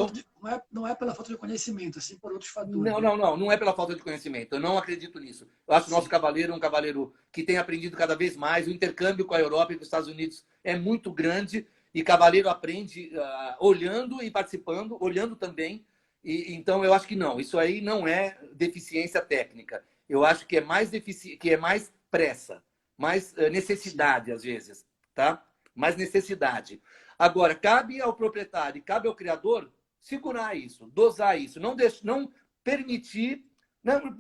Não é pela falta de conhecimento, assim por outros fatores. Não é pela falta de conhecimento. Eu não acredito nisso. Eu acho que o nosso cavaleiro é um cavaleiro que tem aprendido cada vez mais. O intercâmbio com a Europa e com os Estados Unidos é muito grande e cavaleiro aprende olhando e participando, olhando também. Então, eu acho que não. Isso aí não é deficiência técnica. Eu acho que é mais pressa, mais necessidade, às vezes. Tá? Mais necessidade. Agora, cabe ao proprietário e cabe ao criador segurar isso, dosar isso, não permitir,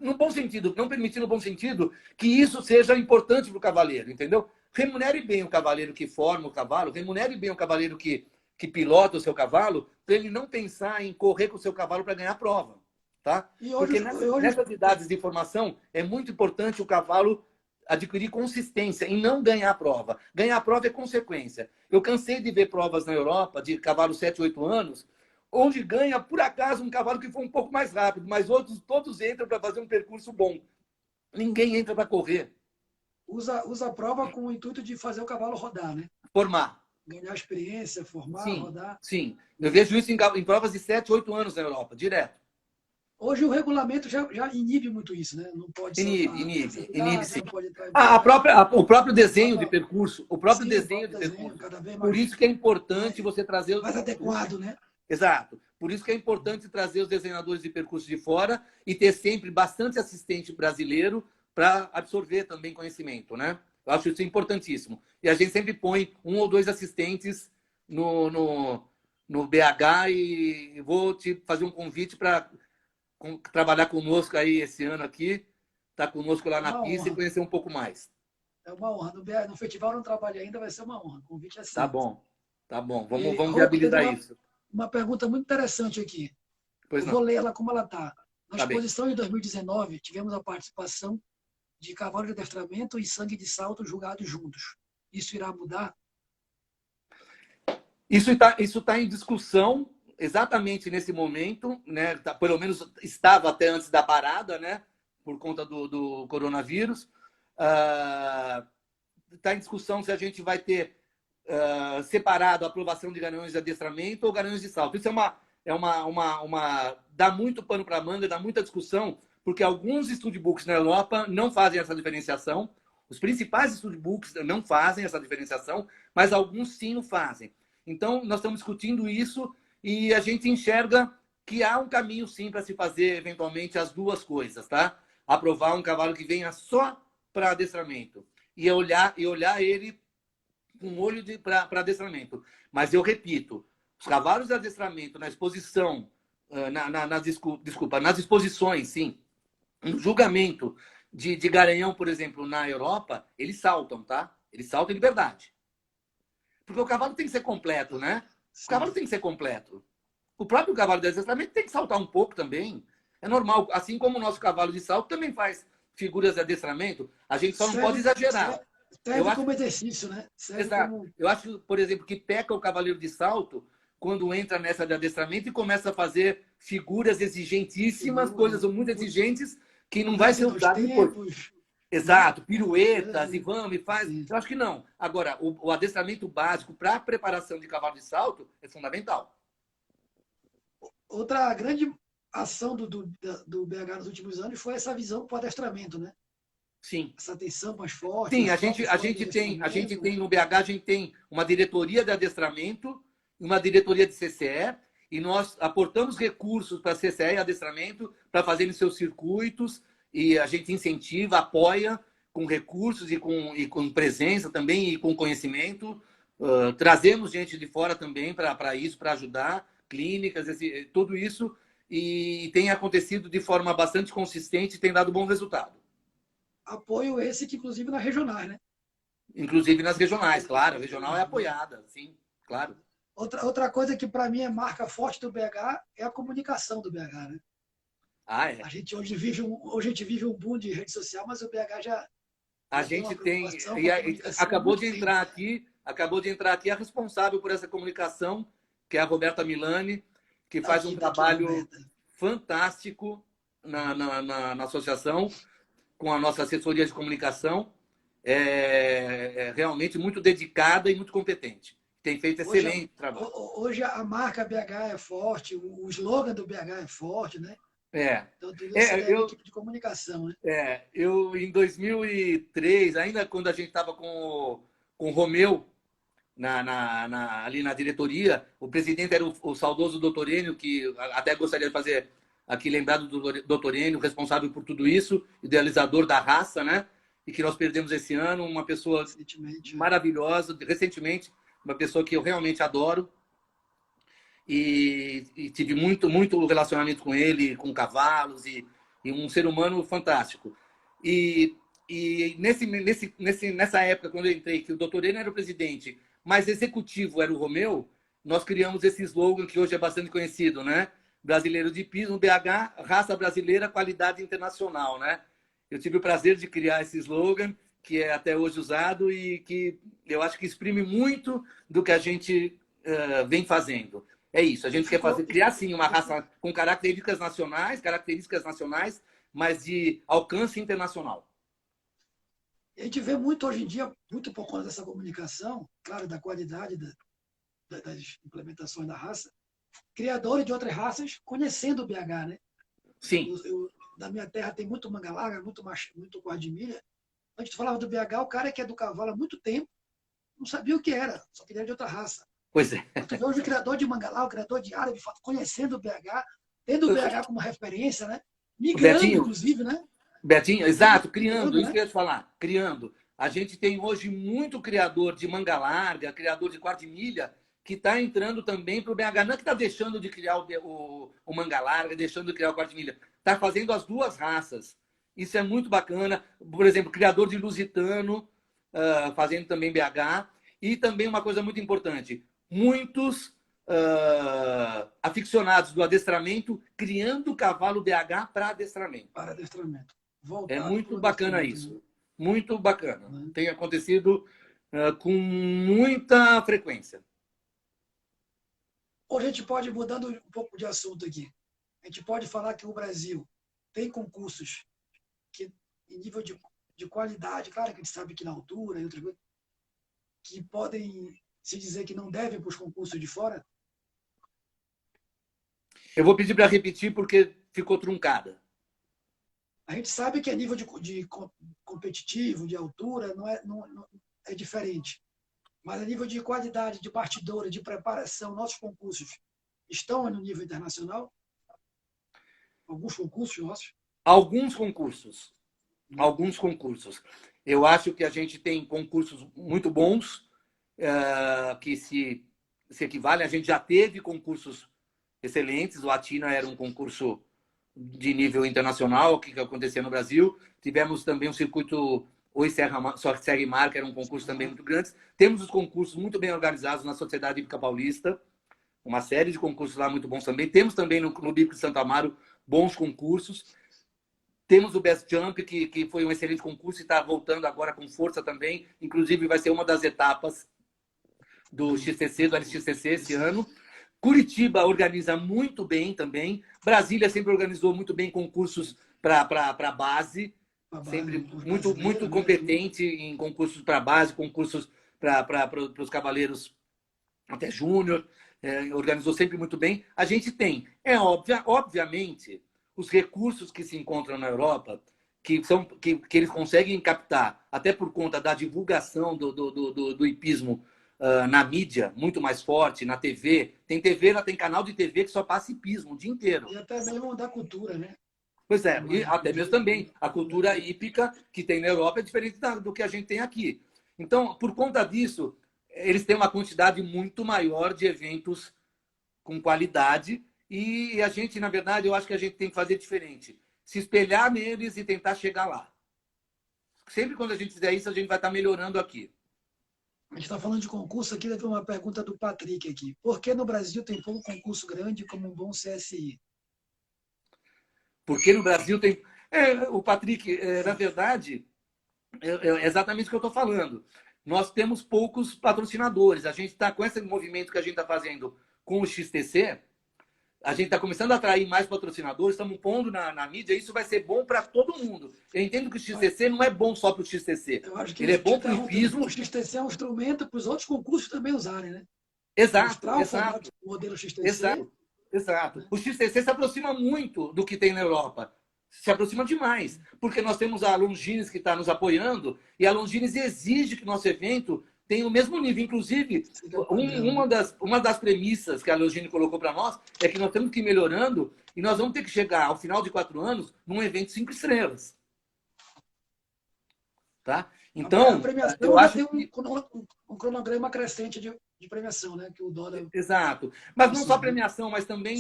no bom sentido, não permitir no bom sentido que isso seja importante para o cavaleiro, entendeu? Remunere bem o cavaleiro que forma o cavalo, remunere bem o cavaleiro que pilota o seu cavalo, para ele não pensar em correr com o seu cavalo para ganhar a prova, tá? Porque nessas idades de formação é muito importante o cavalo adquirir consistência em não ganhar a prova. Ganhar a prova é consequência. Eu cansei de ver provas na Europa de cavalo 7, 8 anos, onde ganha, por acaso, um cavalo que foi um pouco mais rápido, mas outros todos entram para fazer um percurso bom. Ninguém entra para correr. Usa a prova com o intuito de fazer o cavalo rodar, né? Formar. Ganhar experiência, formar, Sim, rodar. sim. Eu vejo isso em provas de 7, 8 anos na Europa, direto. Hoje o regulamento já inibe muito isso, né? Não pode Inibe, saltar inibe, inibe sim. não pode entrar em O próprio desenho de percurso, sim, o próprio desenho, cada vez Por mais, isso que é importante você trazer... mais adequado, né? Exato. Por isso que é importante trazer os desenhadores de percurso de fora e ter sempre bastante assistente brasileiro para absorver também conhecimento, né? Eu acho isso importantíssimo. E a gente sempre põe 1 ou 2 assistentes no BH e vou te fazer um convite para trabalhar conosco aí esse ano aqui, estar conosco lá na pista e conhecer um pouco mais. É uma honra. No festival não trabalhei ainda, vai ser uma honra. O convite é Tá aceito. bom, tá bom. Vamos Rouco, viabilizar isso. Uma pergunta muito interessante aqui. Pois Eu vou não. ler ela como ela está. Na Tá bem. exposição de 2019, tivemos a participação de cavalo de adestramento e sangue de salto julgados juntos. Isso irá mudar? Isso tá em discussão exatamente nesse momento, né? Pelo menos estava até antes da parada, né? Por conta do coronavírus. Está em discussão se a gente vai ter separado a aprovação de garanhões de adestramento ou garanhões de salto. Isso dá muito pano para manga, dá muita discussão, porque alguns studbooks na Europa não fazem essa diferenciação. Os principais studbooks não fazem essa diferenciação, mas alguns sim o fazem. Então, nós estamos discutindo isso e a gente enxerga que há um caminho, sim, para se fazer, eventualmente, as duas coisas, tá? Aprovar um cavalo que venha só para adestramento e olhar ele com olho para adestramento. Mas eu repito, os cavalos de adestramento na exposição, nas exposições, sim, no julgamento de Garanhão, por exemplo, na Europa, eles saltam, tá? Eles saltam de verdade. Porque o cavalo tem que ser completo, né? O cavalo tem que ser completo. O próprio cavalo de adestramento tem que saltar um pouco também. É normal. Assim como o nosso cavalo de salto também faz figuras de adestramento, a gente só não pode exagerar. Serve como exercício, né? Exato. Eu acho, por exemplo, que peca o cavaleiro de salto quando entra nessa de adestramento e começa a fazer figuras exigentíssimas, coisas muito exigentes, que não vai ser usado depois. Exato, piruetas, e vamos, e faz. Eu acho que não. Agora, o adestramento básico para a preparação de cavalo de salto é fundamental. Outra grande ação do BH nos últimos anos foi essa visão para o adestramento, né? Sim. Essa atenção mais forte. Sim, a gente tem no BH, a gente tem uma diretoria de adestramento, uma diretoria de CCE, e nós aportamos recursos para a CCE e adestramento para fazerem seus circuitos, e a gente incentiva, apoia com recursos e com presença também e com conhecimento. Trazemos gente de fora também para isso, para ajudar, clínicas, tudo isso, e tem acontecido de forma bastante consistente e tem dado bom resultado. Apoio esse que, inclusive, nas regionais, né? Inclusive nas regionais, claro. A regional é apoiada, sim, claro. Outra coisa que, para mim, é marca forte do BH é a comunicação do BH, né? É. A gente hoje vive um boom de rede social, mas o BH já... A gente tem... Acabou de entrar aqui a responsável por essa comunicação, que é a Roberta Milani, que faz um trabalho fantástico na associação, com a nossa assessoria de comunicação, é realmente muito dedicada e muito competente. Tem feito excelente trabalho. Hoje a marca BH é forte, o slogan do BH é forte, né? Então, tudo isso é equipe de comunicação, né? Eu, em 2003, ainda quando a gente estava com o Romeu ali na diretoria, o presidente era o saudoso Dr. Enio, que até gostaria de fazer aqui lembrado do Dr. Enio, responsável por tudo isso, idealizador da raça, né? E que nós perdemos esse ano, uma pessoa maravilhosa, recentemente, uma pessoa que eu realmente adoro. E tive muito relacionamento com ele, com cavalos, e um ser humano fantástico. E nessa época, quando eu entrei, que o Dr. Enio era o presidente, mas executivo era o Romeu, nós criamos esse slogan que hoje é bastante conhecido, né? Brasileiro de piso, no BH, raça brasileira, qualidade internacional, né? Eu tive o prazer de criar esse slogan que é até hoje usado e que eu acho que exprime muito do que a gente vem fazendo. É isso, a gente quer criar sim uma raça com características nacionais, mas de alcance internacional. A gente vê muito hoje em dia, muito por conta dessa comunicação, claro, da qualidade das implementações da raça, criadores de outras raças conhecendo o BH, né? Sim. Na minha terra tem muito manga larga, muito quarto de milha. Antes de falava do BH, o cara que é do cavalo há muito tempo não sabia o que era, só queria de outra raça. Pois é. Tu vê hoje o criador de manga larga, o criador de árabe, conhecendo o BH, tendo o BH como referência, né? Migrando, Betinho, inclusive, né? Betinho, exato, criando, isso né? que eu ia te falar, criando. A gente tem hoje muito criador de manga larga, criador de quarto de milha, que está entrando também para o BH. Não é que está deixando de criar o manga larga, deixando de criar o quarto de milha. Está fazendo as duas raças. Isso é muito bacana. Por exemplo, criador de lusitano, fazendo também BH. E também uma coisa muito importante, muitos aficionados do adestramento criando cavalo BH para adestramento. Para adestramento. É muito bacana isso. Muito bacana. Tem acontecido com muita frequência. Hoje a gente pode, mudando um pouco de assunto aqui, a gente pode falar que o Brasil tem concursos que, em nível de qualidade, claro que a gente sabe que na altura e outras coisas, que podem se dizer que não devem para os concursos de fora? Eu vou pedir para repetir porque ficou truncada. A gente sabe que a nível de competitivo, de altura, não é diferente. Mas a nível de qualidade, de partidora, de preparação, nossos concursos estão no nível internacional? Alguns concursos nossos? Alguns concursos. Alguns concursos. Eu acho que a gente tem concursos muito bons que se equivalem. A gente já teve concursos excelentes. O Atina era um concurso de nível internacional que acontecia no Brasil. Tivemos também um circuito Serra e Mar, que era um concurso também muito grande. Temos os concursos muito bem organizados na Sociedade Hípica Paulista, uma série de concursos lá muito bons também. Temos também no Clube Hípico de Santo Amaro bons concursos. Temos o Best Jump, que foi um excelente concurso e está voltando agora com força também. Inclusive, vai ser uma das etapas do XTC, do LXTC esse ano. Curitiba organiza muito bem também. Brasília sempre organizou muito bem concursos para base. Sempre muito competente em concursos para base, concursos para os cavaleiros até júnior. Organizou sempre muito bem. A gente tem, obviamente, os recursos que se encontram na Europa, que eles conseguem captar, até por conta da divulgação do hipismo na mídia, muito mais forte, na TV. Tem canal de TV que só passa hipismo o dia inteiro. E até mesmo da cultura, né? Pois é, e até mesmo também. A cultura hípica que tem na Europa é diferente do que a gente tem aqui. Então, por conta disso, eles têm uma quantidade muito maior de eventos com qualidade. E a gente, na verdade, eu acho que a gente tem que fazer diferente. Se espelhar neles e tentar chegar lá. Sempre quando a gente fizer isso, a gente vai estar melhorando aqui. A gente está falando de concurso aqui, teve uma pergunta do Patrick aqui. Por que no Brasil tem pouco concurso grande como um bom CSI? Porque no Brasil tem... o Patrick, na verdade, é exatamente o que eu estou falando. Nós temos poucos patrocinadores. A gente está com esse movimento que a gente está fazendo com o XTC, a gente está começando a atrair mais patrocinadores, estamos pondo na mídia, isso vai ser bom para todo mundo. Eu entendo que o XTC não é bom só para o XTC. Eu acho que ele é bom para o hipismo. O XTC é um instrumento para os outros concursos também usarem, né? Exato, o modelo XTC. Exato. O XTC se aproxima muito do que tem na Europa. Se aproxima demais. Porque nós temos a Longines que está nos apoiando e a Longines exige que nosso evento tenha o mesmo nível. Inclusive, uma das premissas que a Longines colocou para nós é que nós temos que ir melhorando e nós vamos ter que chegar ao final de 4 anos num evento 5 estrelas. Tá? Então, a premiação eu acho tem um cronograma crescente de premiação, né? Que o Dólar... Exato. Mas não só premiação, mas também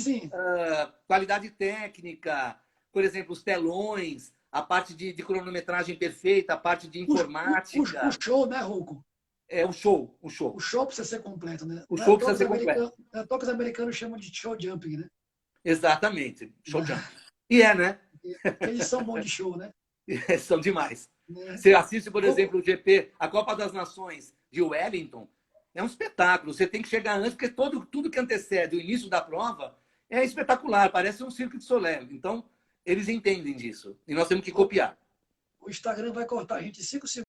qualidade técnica, por exemplo, os telões, a parte de cronometragem perfeita, a parte de informática. O show, né, Rouco? É o show. O show precisa ser completo, né? O show precisa ser completo. Os americanos chamam de show jumping, né? Exatamente. Show jumping. E né? Eles são bons de show, né? São demais. né? Você assiste, por exemplo, o GP, a Copa das Nações de Wellington, é um espetáculo. Você tem que chegar antes, porque tudo que antecede o início da prova é espetacular, parece um Cirque de Soleil. Então, eles entendem disso. E nós temos que copiar. O Instagram vai cortar a gente em 5 segundos.